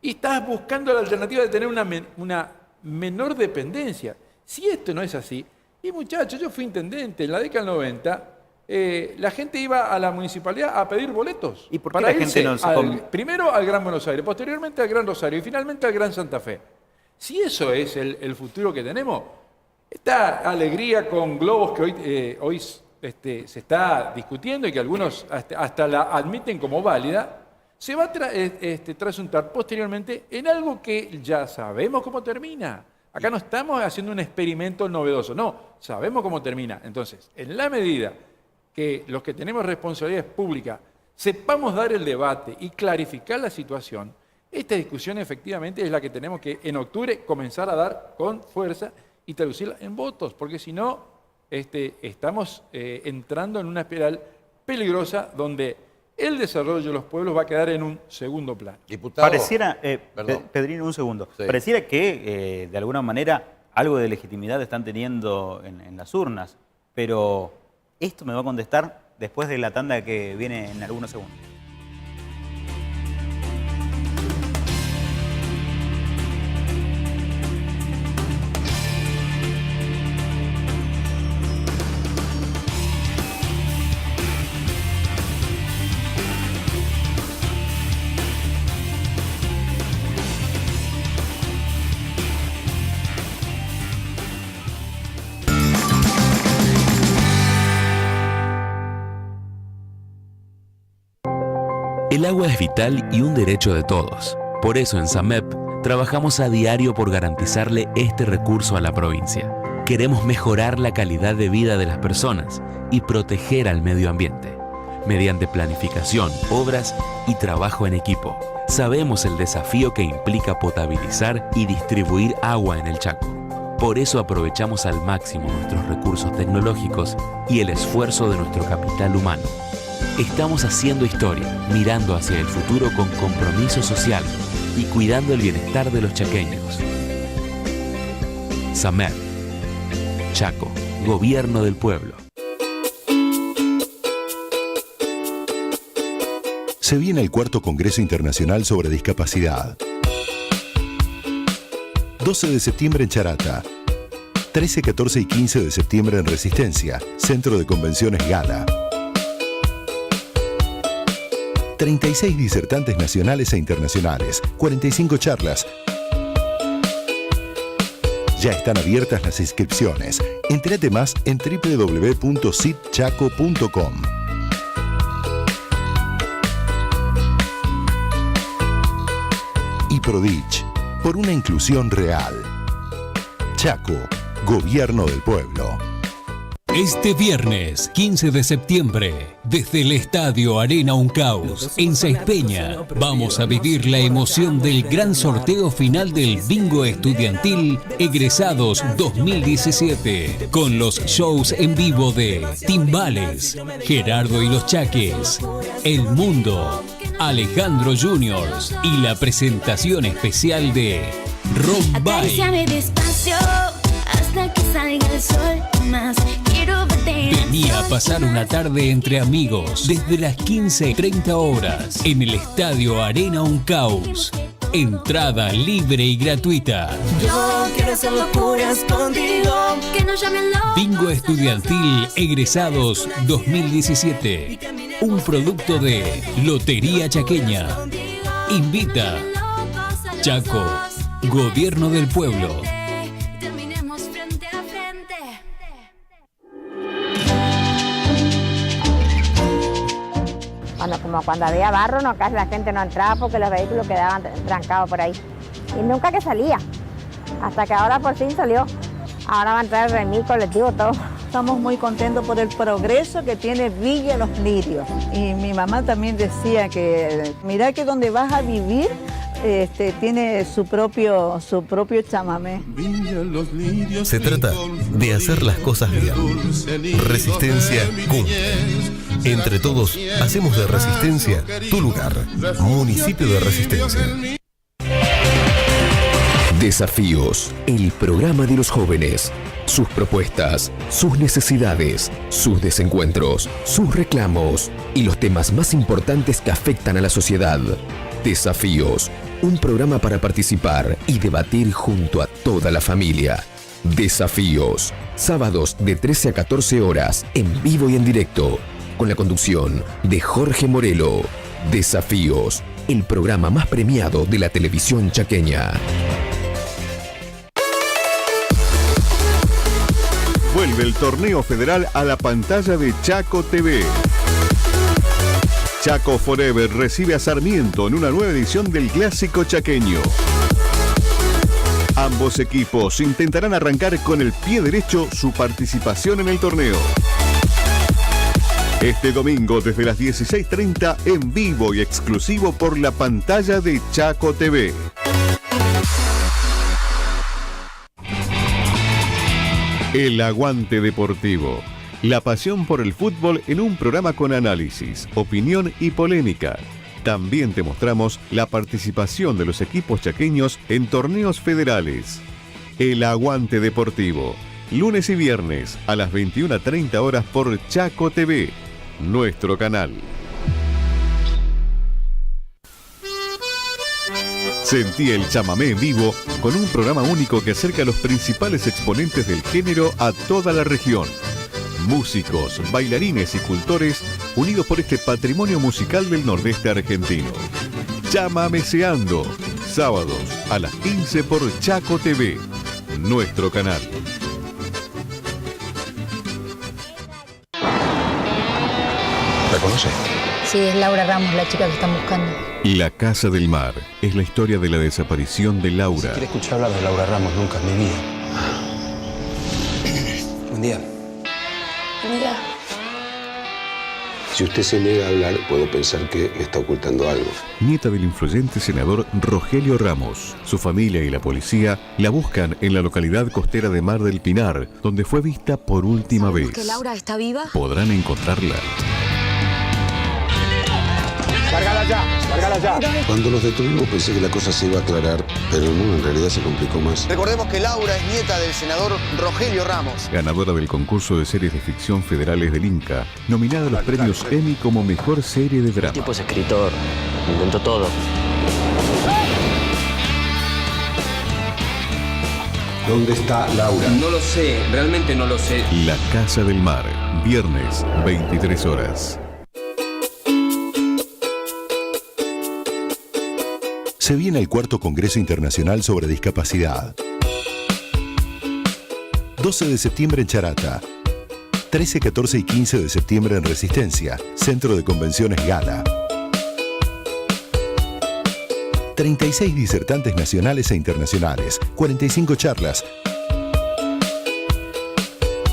y estás buscando la alternativa de tener una menor dependencia. Si esto no es así, y muchachos, yo fui intendente en la década del 90, la gente iba a la municipalidad a pedir boletos. ¿Y por qué la gente no se primero al Gran Buenos Aires, posteriormente al Gran Rosario y finalmente al Gran Santa Fe? Si eso es el futuro que tenemos, esta alegría con globos que hoy se está discutiendo y que algunos hasta la admiten como válida, se va a trasuntar posteriormente en algo que ya sabemos cómo termina. Acá no estamos haciendo un experimento novedoso, no, sabemos cómo termina. Entonces, en la medida que los que tenemos responsabilidades públicas sepamos dar el debate y clarificar la situación, esta discusión efectivamente es la que tenemos que en octubre comenzar a dar con fuerza y traducirla en votos, porque si no, estamos entrando en una espiral peligrosa donde el desarrollo de los pueblos va a quedar en un segundo plano. Diputado, Pareciera, Pedrino, un segundo, Sí. pareciera que de alguna manera algo de legitimidad están teniendo en las urnas, pero esto me va a contestar después de la tanda que viene en algunos segundos. El agua es vital y un derecho de todos. Por eso en SAMEP trabajamos a diario por garantizarle este recurso a la provincia. Queremos mejorar la calidad de vida de las personas y proteger al medio ambiente. Mediante planificación, obras y trabajo en equipo. Sabemos el desafío que implica potabilizar y distribuir agua en el Chaco. Por eso aprovechamos al máximo nuestros recursos tecnológicos y el esfuerzo de nuestro capital humano. Estamos haciendo historia, mirando hacia el futuro con compromiso social y cuidando el bienestar de los chaqueños. SAMEP, Chaco, Gobierno del Pueblo. Se viene el cuarto Congreso Internacional sobre Discapacidad. 12 de septiembre en Charata. 13, 14 y 15 de septiembre en Resistencia, Centro de Convenciones Gala. 36 disertantes nacionales e internacionales, 45 charlas. Ya están abiertas las inscripciones. Entérate más en www.citchaco.com. Y Prodich, por una inclusión real. Chaco, Gobierno del Pueblo. Este viernes 15 de septiembre, desde el Estadio Arena Uncaus, en Sáiz Peña, vamos a vivir la emoción del gran sorteo final del Bingo Estudiantil Egresados 2017, con los shows en vivo de Timbales, Gerardo y los Chaques, El Mundo, Alejandro Juniors y la presentación especial de Rombay. Acaríciame despacio hasta que salga el sol más. Quiero verte. Venía a pasar una tarde entre amigos desde las 15:30 horas en el Estadio Arena Uncaus. Entrada libre y gratuita. Yo quiero hacer locuras contigo. Que no llamen loco. Bingo Estudiantil Egresados 2017. Un producto de Lotería Chaqueña. Invita Chaco, Gobierno del Pueblo. Terminemos frente a frente. Como cuando había barro, no, casi la gente no entraba porque los vehículos quedaban trancados por ahí. Y nunca que salía. Hasta que ahora por fin salió. Ahora va a entrar el Remi, colectivo, todo. Estamos muy contentos por el progreso que tiene Villa Los Lirios. Y mi mamá también decía que mirá que donde vas a vivir tiene su propio chamamé. Se trata de hacer las cosas bien. Resistencia cumple. Entre todos, hacemos de Resistencia tu lugar. Municipio de Resistencia. Desafíos, el programa de los jóvenes. Sus propuestas, sus necesidades, sus desencuentros, sus reclamos y los temas más importantes que afectan a la sociedad. Desafíos, un programa para participar y debatir junto a toda la familia. Desafíos, sábados de 13 a 14 horas, en vivo y en directo, con la conducción de Jorge Morelo. Desafíos, el programa más premiado de la televisión chaqueña. Vuelve el torneo federal a la pantalla de Chaco TV. Chaco Forever recibe a Sarmiento en una nueva edición del Clásico Chaqueño. Ambos equipos intentarán arrancar con el pie derecho su participación en el torneo. Este domingo desde las 16:30 en vivo y exclusivo por la pantalla de Chaco TV. El Aguante Deportivo. La pasión por el fútbol en un programa con análisis, opinión y polémica. También te mostramos la participación de los equipos chaqueños en torneos federales. El Aguante Deportivo. Lunes y viernes a las 21:30 horas por Chaco TV, nuestro canal. Sentí el chamamé en vivo con un programa único que acerca a los principales exponentes del género a toda la región. Músicos, bailarines y cultores unidos por este patrimonio musical del nordeste argentino. Chamameseando, sábados a las 15 por Chaco TV, nuestro canal. ¿La conoce? Sí, es Laura Ramos, la chica que están buscando. La Casa del Mar es la historia de la desaparición de Laura. Quiero escuchar hablar de Laura Ramos nunca en mi vida. Buen día. Mira. Si usted se niega a hablar, puedo pensar que me está ocultando algo. Nieta del influyente senador Rogelio Ramos. Su familia y la policía la buscan en la localidad costera de Mar del Pinar, donde fue vista por última vez. ¿Que Laura está viva? ¿Podrán encontrarla? ¡Lárgala ya! ¡Lárgala ya! Cuando los detuvimos pensé que la cosa se iba a aclarar, pero no, en realidad se complicó más. Recordemos que Laura es nieta del senador Rogelio Ramos. Ganadora del concurso de series de ficción federales del Inca, nominada a los premios Emmy como mejor serie de drama. El tipo es escritor, inventó todo. ¿Dónde está Laura? No lo sé, realmente no lo sé. La Casa del Mar, viernes, 23 horas. Se viene el cuarto Congreso Internacional sobre Discapacidad. 12 de septiembre en Charata. 13, 14 y 15 de septiembre en Resistencia, Centro de Convenciones Gala. 36 disertantes nacionales e internacionales, 45 charlas.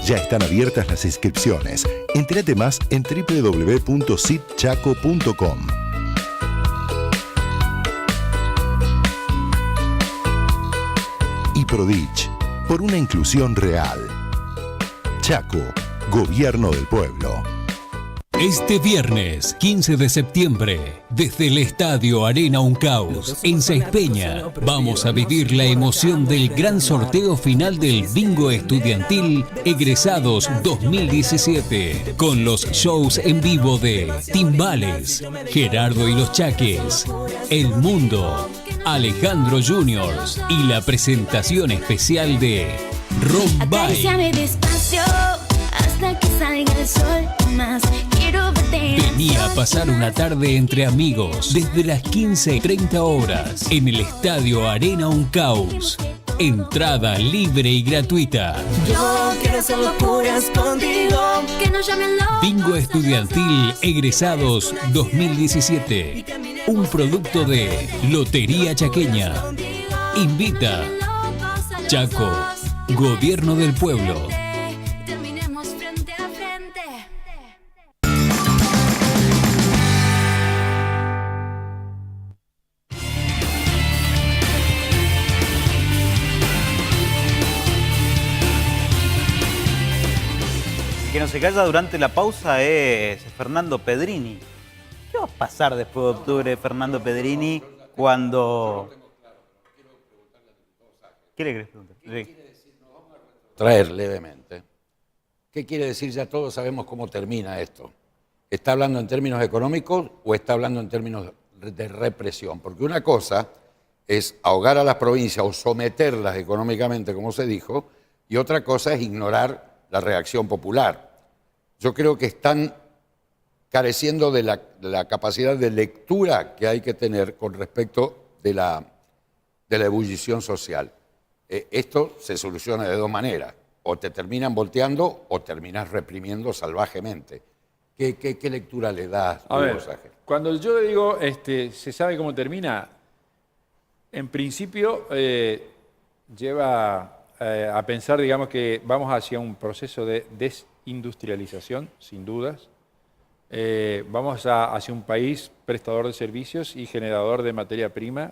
Ya están abiertas las inscripciones. Entérate más en www.sitchaco.com. Y Prodich, por una inclusión real. Chaco, Gobierno del Pueblo. Este viernes 15 de septiembre, desde el Estadio Arena Uncaus, en Saizpeña, vamos a vivir la emoción del gran sorteo final del Bingo Estudiantil Egresados 2017, con los shows en vivo de Timbales, Gerardo y los Chaques, El Mundo, Alejandro Juniors y la presentación especial de Rombay. Acaríciame despacio hasta que salga el sol más. Quiero verte. Venía a pasar una tarde entre amigos desde las 15:30 horas en el Estadio Arena Uncaus. Entrada libre y gratuita. Yo quiero hacer locuras contigo. Que no llamen locos. Bingo Estudiantil Egresados 2017. Un producto de Lotería Chaqueña. Invita Chaco, Gobierno del Pueblo. Terminemos frente a frente. El que no se calla durante la pausa es Fernando Pedrini. ¿Qué va a pasar después de octubre, Fernando Pedrini, cuando... ¿Qué le querés preguntar? Sí. Traer levemente. ¿Qué quiere decir? Ya todos sabemos cómo termina esto. ¿Está hablando en términos económicos o está hablando en términos de represión? Porque una cosa es ahogar a las provincias o someterlas económicamente, como se dijo, y otra cosa es ignorar la reacción popular. Yo creo que están careciendo de la capacidad de lectura que hay que tener con respecto de la ebullición social. Esto se soluciona de dos maneras. O te terminan volteando o terminas reprimiendo salvajemente. ¿Qué lectura le das, A ver, Sájer? cuando yo digo se sabe cómo termina, en principio lleva a pensar, digamos, que vamos hacia un proceso de desindustrialización, sin dudas. Vamos hacia un país prestador de servicios y generador de materia prima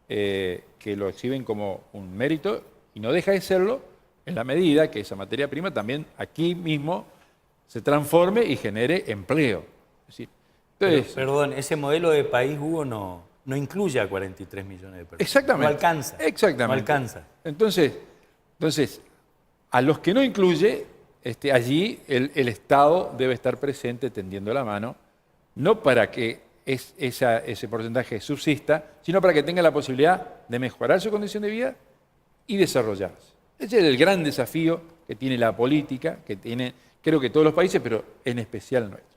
que lo exhiben como un mérito y no deja de serlo en la medida que esa materia prima también aquí mismo se transforme y genere empleo. Es decir, entonces, perdón, ese modelo de país, Hugo, no incluye a 43 millones de personas. Exactamente. No alcanza. Exactamente. No alcanza. Entonces, a los que no incluye, allí el Estado debe estar presente tendiendo la mano, no para que ese porcentaje subsista, sino para que tenga la posibilidad de mejorar su condición de vida y desarrollarse. Ese es el gran desafío que tiene la política, que tiene, creo que todos los países, pero en especial nuestro.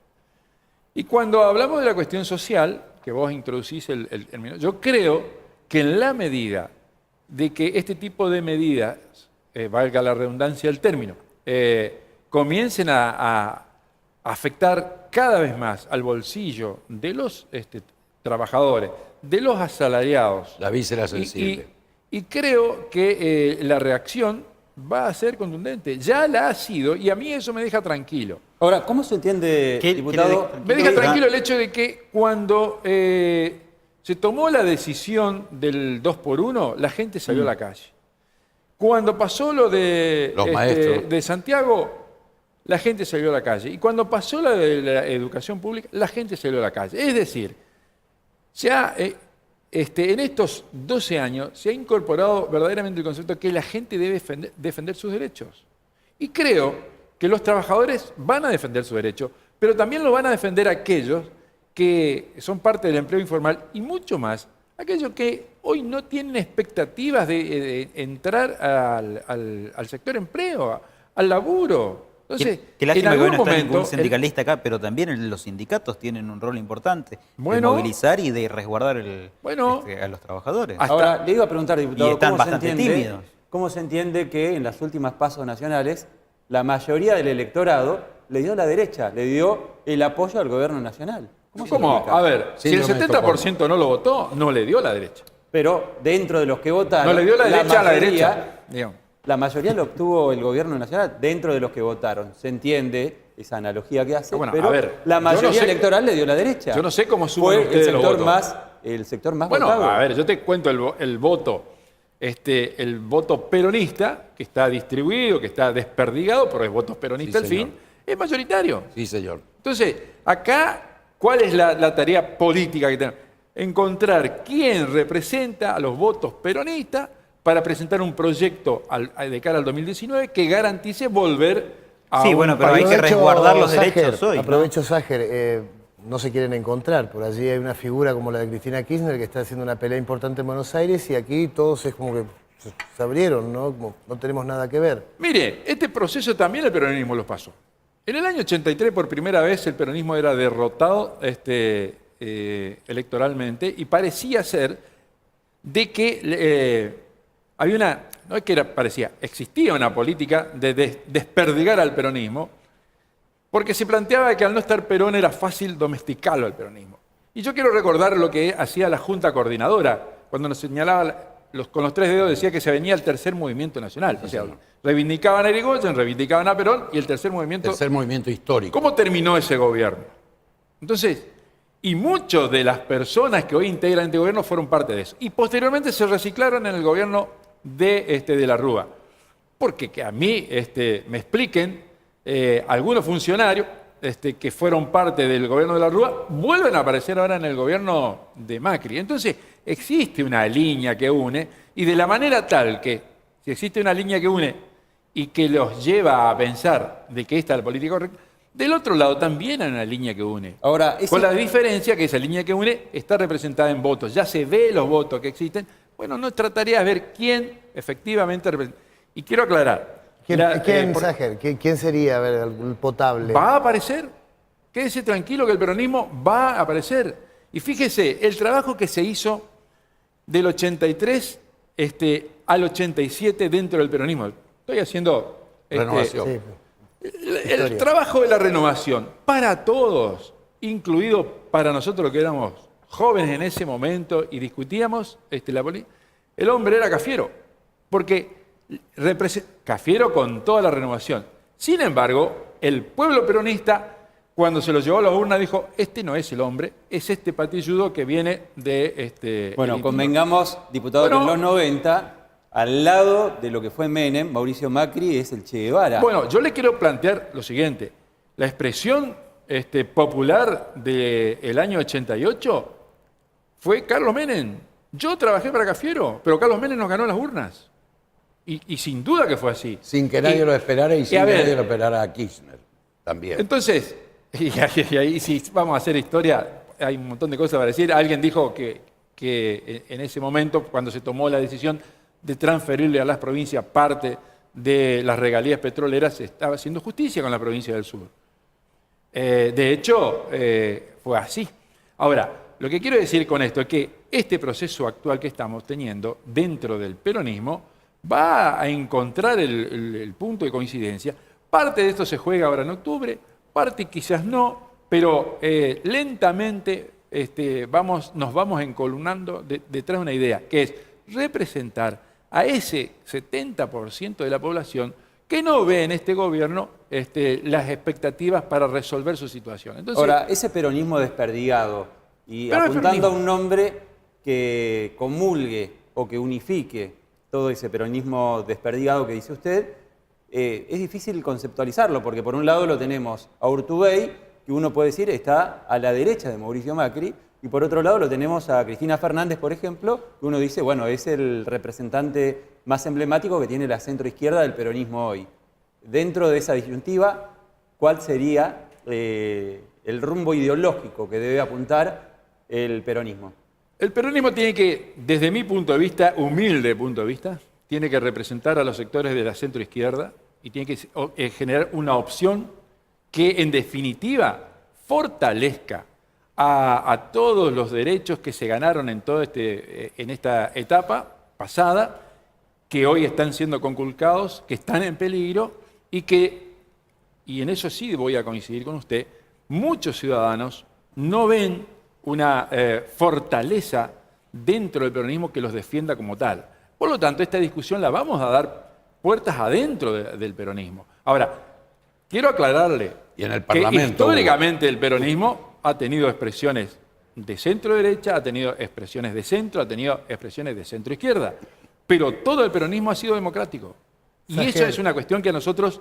Y cuando hablamos de la cuestión social, que vos introducís yo creo que en la medida de que este tipo de medidas, valga la redundancia del término, comiencen a afectar cada vez más al bolsillo de los trabajadores, de los asalariados. La víscera sensible. Y creo que la reacción va a ser contundente. Ya la ha sido y a mí eso me deja tranquilo. Ahora, ¿cómo se entiende, diputado? Me deja tranquilo el hecho de que cuando se tomó la decisión del 2x1, la gente salió a la calle. Cuando pasó lo de, de Santiago, la gente salió a la calle. Y cuando pasó la de la educación pública, la gente salió a la calle. Es decir, ya en estos 12 años se ha incorporado verdaderamente el concepto de que la gente debe defender sus derechos. Y creo que los trabajadores van a defender sus derechos, pero también lo van a defender aquellos que son parte del empleo informal y mucho más, aquellos que hoy no tienen expectativas de entrar al sector empleo, al laburo. Entonces, qué lástima en que hoy algún no está momento, ningún sindicalista acá, pero también los sindicatos tienen un rol importante de Bueno. movilizar y de resguardar a los trabajadores. Ahora, le iba a preguntar, diputado, Y están bastante tímidos. ¿cómo se entiende que en las últimas pasos nacionales la mayoría del electorado le dio a la derecha, le dio el apoyo al gobierno nacional? ¿Cómo? A ver, si el 70% no lo votó, no le dio a la derecha. Pero dentro de los que votaron, No le dio la derecha a la derecha. Digamos. La mayoría lo obtuvo el gobierno nacional dentro de los que votaron. Se entiende esa analogía que hace, Bueno, pero a ver, la yo mayoría no sé- electoral le dio a la derecha. Yo no sé cómo suman Fue ustedes los votos. el sector más Bueno, votado. a ver, yo te cuento el voto. El voto peronista, que está distribuido, que está desperdigado, pero es voto peronista Sí, al señor. fin, es mayoritario. Sí, señor. Entonces, acá, ¿cuál es la tarea política que tenemos? Encontrar quién representa a los votos peronistas para presentar un proyecto de cara al 2019 que garantice volver a Sí, un bueno, pero hay país- que resguardar los Sájer, derechos hoy, ¿no? Aprovecho, Sájer, no se quieren encontrar. Por allí hay una figura como la de Cristina Kirchner que está haciendo una pelea importante en Buenos Aires y aquí todos es como que se abrieron, ¿no? Como no tenemos nada que ver. Mire, este proceso también el peronismo lo pasó. En el año 83, por primera vez, el peronismo era derrotado electoralmente y parecía ser de que había una, no es que parecía, existía una política de desperdigar al peronismo, porque se planteaba que al no estar Perón era fácil domesticarlo al peronismo. Y yo quiero recordar lo que hacía la Junta Coordinadora, cuando nos señalaba con los tres dedos, decía que se venía el tercer movimiento nacional. O sea, reivindicaban a Irigoyen, reivindicaban a Perón y el tercer movimiento... Tercer movimiento histórico. ¿Cómo terminó ese gobierno? Entonces, y muchas de las personas que hoy integran este gobierno fueron parte de eso. Y posteriormente se reciclaron en el gobierno de la Rúa. Porque que a mí me expliquen algunos funcionarios que fueron parte del gobierno de la Rúa, vuelven a aparecer ahora en el gobierno de Macri. Entonces, existe una línea que une, y de la manera tal que, si existe una línea que une y que los lleva a pensar de que esta es la política correcta, del otro lado también hay una línea que une. Ahora, Con la diferencia que esa línea que une está representada en votos. Ya se ve los votos que existen. Bueno, nuestra tarea es ver quién efectivamente representa. Y quiero aclarar. ¿Quién sería, a ver, el potable? Va a aparecer. Quédese tranquilo que el peronismo va a aparecer. Y fíjese, el trabajo que se hizo del 83 al 87 dentro del peronismo. Estoy haciendo... Renovación. El trabajo de la renovación, para todos, incluido para nosotros que éramos jóvenes en ese momento y discutíamos la política, el hombre era Cafiero, porque Cafiero con toda la renovación. Sin embargo, el pueblo peronista, cuando se lo llevó a las urnas, dijo, este no es el hombre, es este patilludo que viene de... Bueno, convengamos, diputado, que en los 90, al lado de lo que fue Menem, Mauricio Macri es el Che Guevara. Bueno, yo le quiero plantear lo siguiente. La expresión popular del año 88 fue Carlos Menem. Yo trabajé para Cafiero, pero Carlos Menem nos ganó las urnas. Y sin duda que fue así. Sin que nadie lo esperara y sin que nadie lo esperara a Kirchner también. Entonces, y ahí si vamos a hacer historia, hay un montón de cosas para decir. Alguien dijo que en ese momento, cuando se tomó la decisión de transferirle a las provincias parte de las regalías petroleras, se estaba haciendo justicia con la provincia del sur. De hecho, fue así. Ahora, lo que quiero decir con esto es que este proceso actual que estamos teniendo dentro del peronismo va a encontrar el punto de coincidencia. Parte de esto se juega ahora en octubre, parte quizás no, pero lentamente nos vamos encolumnando detrás de una idea, que es representar a ese 70% de la población que no ve en este gobierno las expectativas para resolver su situación. Entonces, ahora, ese peronismo desperdigado y apuntando a un nombre que comulgue o que unifique todo ese peronismo desperdigado que dice usted, es difícil conceptualizarlo, porque por un lado lo tenemos a Urtubey, que uno puede decir está a la derecha de Mauricio Macri, y por otro lado lo tenemos a Cristina Fernández, por ejemplo, que uno dice, bueno, es el representante más emblemático que tiene la centroizquierda del peronismo hoy. Dentro de esa disyuntiva, ¿cuál sería el rumbo ideológico que debe apuntar el peronismo? El peronismo tiene que, desde mi punto de vista, humilde punto de vista, tiene que representar a los sectores de la centroizquierda y tiene que generar una opción que, en definitiva, fortalezca a todos los derechos que se ganaron en esta etapa pasada, que hoy están siendo conculcados, que están en peligro y en eso sí voy a coincidir con usted, muchos ciudadanos no ven una fortaleza dentro del peronismo que los defienda como tal. Por lo tanto, esta discusión la vamos a dar puertas adentro del peronismo. Ahora, quiero aclararle que históricamente el peronismo ha tenido expresiones de centro-derecha, ha tenido expresiones de centro, ha tenido expresiones de centro-izquierda, pero todo el peronismo ha sido democrático. Y eso es una cuestión que a nosotros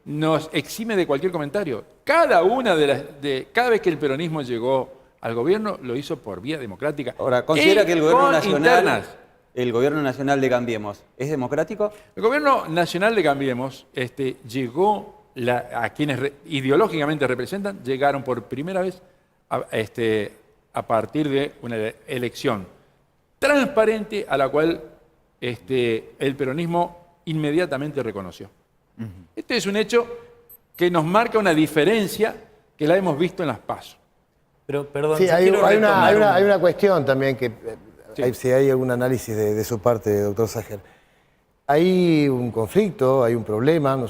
nos exime de cualquier comentario. Cada vez que el peronismo llegó al gobierno, lo hizo por vía democrática. Ahora, ¿considera que el gobierno nacional de Cambiemos es democrático? El gobierno nacional de Cambiemos llegó a quienes ideológicamente representan, llegaron por primera vez a partir de una elección transparente a la cual el peronismo inmediatamente reconoció. Este es un hecho que nos marca una diferencia que la hemos visto en las PASO. Pero, perdón, sí, hay una cuestión también que, si hay algún análisis de su parte, doctor Sager. Hay un conflicto, hay un problema,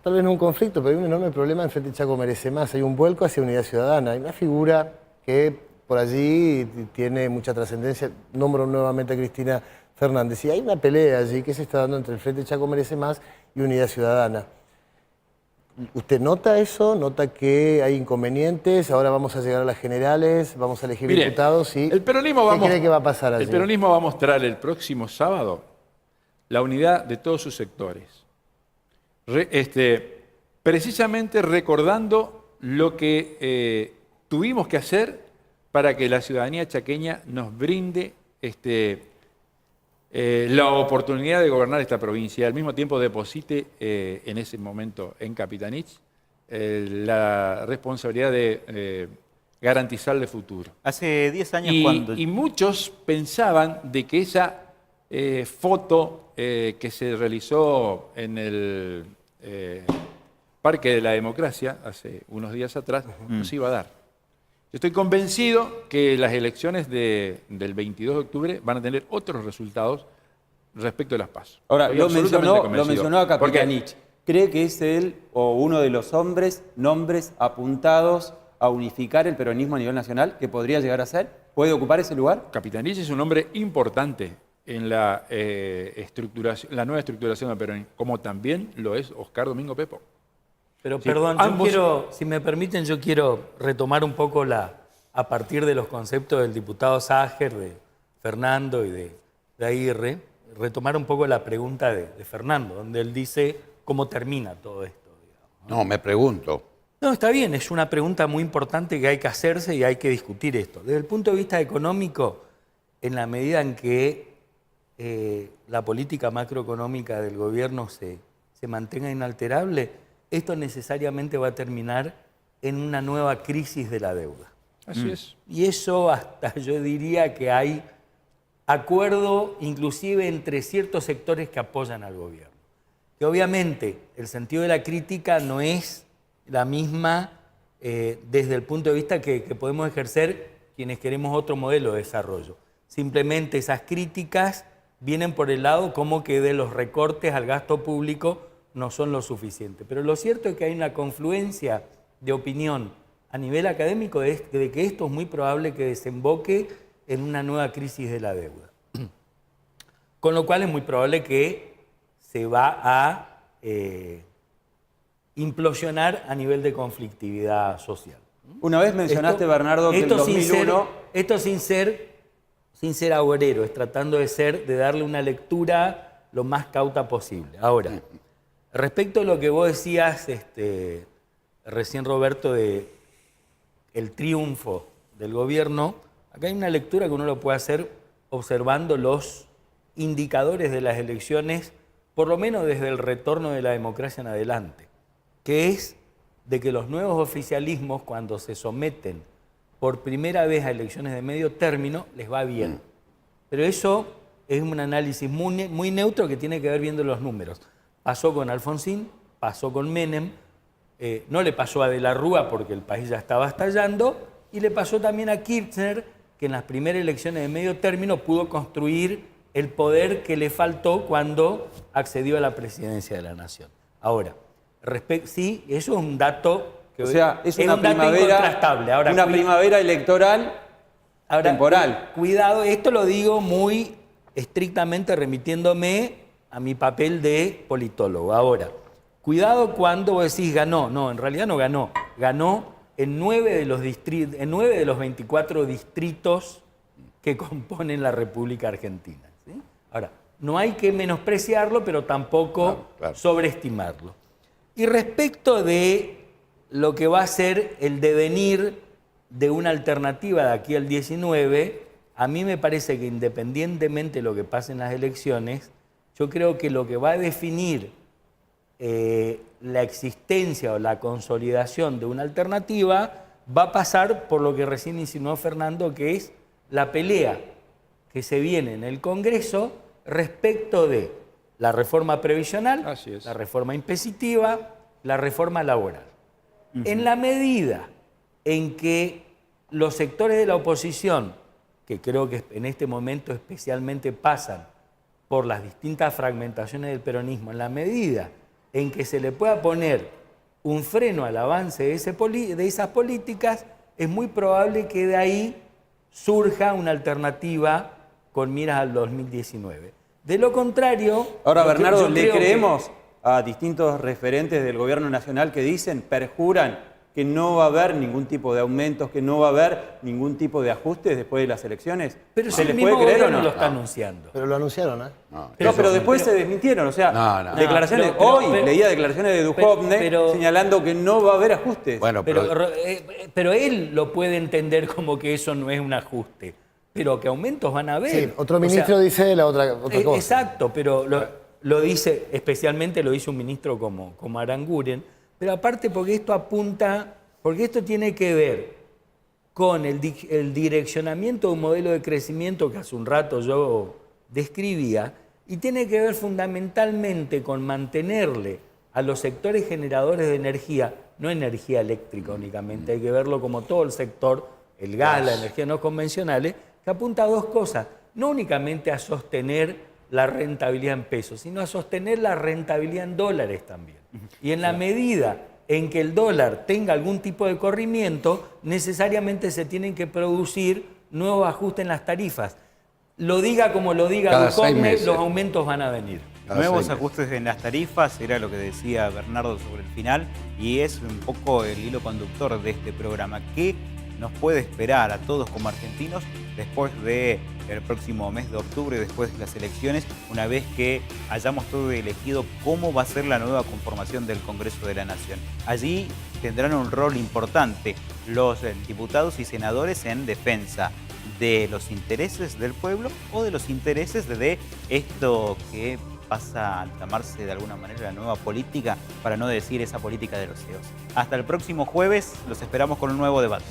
tal vez no un conflicto, pero hay un enorme problema en Frente Chaco Merece Más. Hay un vuelco hacia Unidad Ciudadana. Hay una figura que por allí tiene mucha trascendencia. Nombro nuevamente a Cristina Fernández. Y hay una pelea allí que se está dando entre el Frente Chaco Merece Más y Unidad Ciudadana. ¿Usted nota eso? ¿Nota que hay inconvenientes? Ahora vamos a llegar a las generales, vamos a elegir diputados. ¿Y el peronismo qué cree que va a pasar allí? El peronismo va a mostrar el próximo sábado la unidad de todos sus sectores. Precisamente recordando lo que tuvimos que hacer para que la ciudadanía chaqueña nos brinde la oportunidad de gobernar esta provincia y al mismo tiempo deposite en ese momento en Capitanich la responsabilidad de garantizarle futuro. Hace 10 años y muchos pensaban de que esa foto que se realizó en el Parque de la Democracia hace unos días atrás no se iba a dar. Yo estoy convencido que las elecciones del 22 de octubre van a tener otros resultados respecto de las PASO. Ahora, lo mencionó a Capitanich. ¿cree que es él o uno de los nombres apuntados a unificar el peronismo a nivel nacional, que podría llegar a ser? ¿Puede ocupar ese lugar? Capitanich es un hombre importante en la, la nueva estructuración del peronismo, como también lo es Oscar Domingo Pepo. Pero Sí, perdón, ambos- si me permiten, yo quiero retomar un poco a partir de los conceptos del diputado Ságer, de Fernando y de Aguirre, retomar un poco la pregunta de Fernando, donde él dice cómo termina todo esto. No, me pregunto. No, está bien, es una pregunta muy importante que hay que hacerse y hay que discutir esto. Desde el punto de vista económico, en la medida en que la política macroeconómica del gobierno se mantenga inalterable, esto necesariamente va a terminar en una nueva crisis de la deuda. Así es. Y eso hasta yo diría que hay acuerdo inclusive entre ciertos sectores que apoyan al gobierno. Que obviamente el sentido de la crítica no es la misma desde el punto de vista que podemos ejercer quienes queremos otro modelo de desarrollo. Simplemente esas críticas vienen por el lado como que de los recortes al gasto público no son lo suficiente. Pero lo cierto es que hay una confluencia de opinión a nivel académico de que esto es muy probable que desemboque en una nueva crisis de la deuda. Con lo cual es muy probable que se va a implosionar a nivel de conflictividad social. Una vez mencionaste, Bernardo, que el 2001... Esto sin ser agorero, es tratando de darle una lectura lo más cauta posible. Ahora, respecto a lo que vos decías recién, Roberto, de el triunfo del gobierno, acá hay una lectura que uno lo puede hacer observando los indicadores de las elecciones, por lo menos desde el retorno de la democracia en adelante, que es de que los nuevos oficialismos, cuando se someten por primera vez a elecciones de medio término, les va bien. Pero eso es un análisis muy neutro que tiene que ver viendo los números. Pasó con Alfonsín, pasó con Menem, no le pasó a De la Rúa porque el país ya estaba estallando, y le pasó también a Kirchner, que en las primeras elecciones de medio término pudo construir el poder que le faltó cuando accedió a la presidencia de la Nación. Ahora, sí, eso es un dato que O sea, es una un dato primavera, incontrastable. Ahora, una primavera electoral temporal. Cuidado, esto lo digo muy estrictamente remitiéndome a mi papel de politólogo. Ahora, cuidado cuando vos decís ganó. No, en realidad no ganó. Ganó en 9 de los 24 distritos que componen la República Argentina. ¿Sí? Ahora, no hay que menospreciarlo, pero tampoco sobreestimarlo. Y respecto de lo que va a ser el devenir de una alternativa de aquí al 19, a mí me parece que independientemente de lo que pase en las elecciones, yo creo que lo que va a definir la existencia o la consolidación de una alternativa va a pasar por lo que recién insinuó Fernando, que es la pelea que se viene en el Congreso respecto de la reforma previsional, la reforma impositiva, la reforma laboral. En la medida en que los sectores de la oposición, que creo que en este momento especialmente pasan por las distintas fragmentaciones del peronismo, en la medida en que se le pueda poner un freno al avance de esas políticas, es muy probable que de ahí surja una alternativa con miras al 2019. De lo contrario... Ahora, Bernardo, ¿le creo creemos a distintos referentes del gobierno nacional que dicen, perjuran, que no va a haber ningún tipo de aumentos, que no va a haber ningún tipo de ajustes después de las elecciones? Pero ¿Se si les el puede mismo creer o gobierno no? lo está anunciando. Pero lo anunciaron, ¿eh? Pero después se desmintieron, o sea, declaraciones. Hoy leía declaraciones de Duhovne señalando que no va a haber ajustes. Bueno, pero él lo puede entender como que eso no es un ajuste, pero que aumentos van a haber. Sí, otro ministro dice la otra cosa. Exacto, pero lo dice, especialmente lo dice un ministro como Aranguren, pero aparte porque esto apunta, porque esto tiene que ver con el direccionamiento de un modelo de crecimiento que hace un rato yo describía, y tiene que ver fundamentalmente con mantenerle a los sectores generadores de energía, no energía eléctrica únicamente, hay que verlo como todo el sector, el gas, las energías no convencionales, que apunta a dos cosas, no únicamente a sostener la rentabilidad en pesos, sino a sostener la rentabilidad en dólares también. Y en la medida en que el dólar tenga algún tipo de corrimiento, necesariamente se tienen que producir nuevos ajustes en las tarifas. Lo diga como lo diga Duhovne, los aumentos van a venir. Nuevos ajustes en las tarifas, era lo que decía Bernardo sobre el final, y es un poco el hilo conductor de este programa. ¿Qué nos puede esperar a todos como argentinos después del próximo mes de octubre, después de las elecciones, una vez que hayamos todo elegido cómo va a ser la nueva conformación del Congreso de la Nación? Allí tendrán un rol importante los diputados y senadores en defensa de los intereses del pueblo o de los intereses de esto que pasa a llamarse de alguna manera la nueva política, para no decir esa política de los CEOs. Hasta el próximo jueves, los esperamos con un nuevo debate.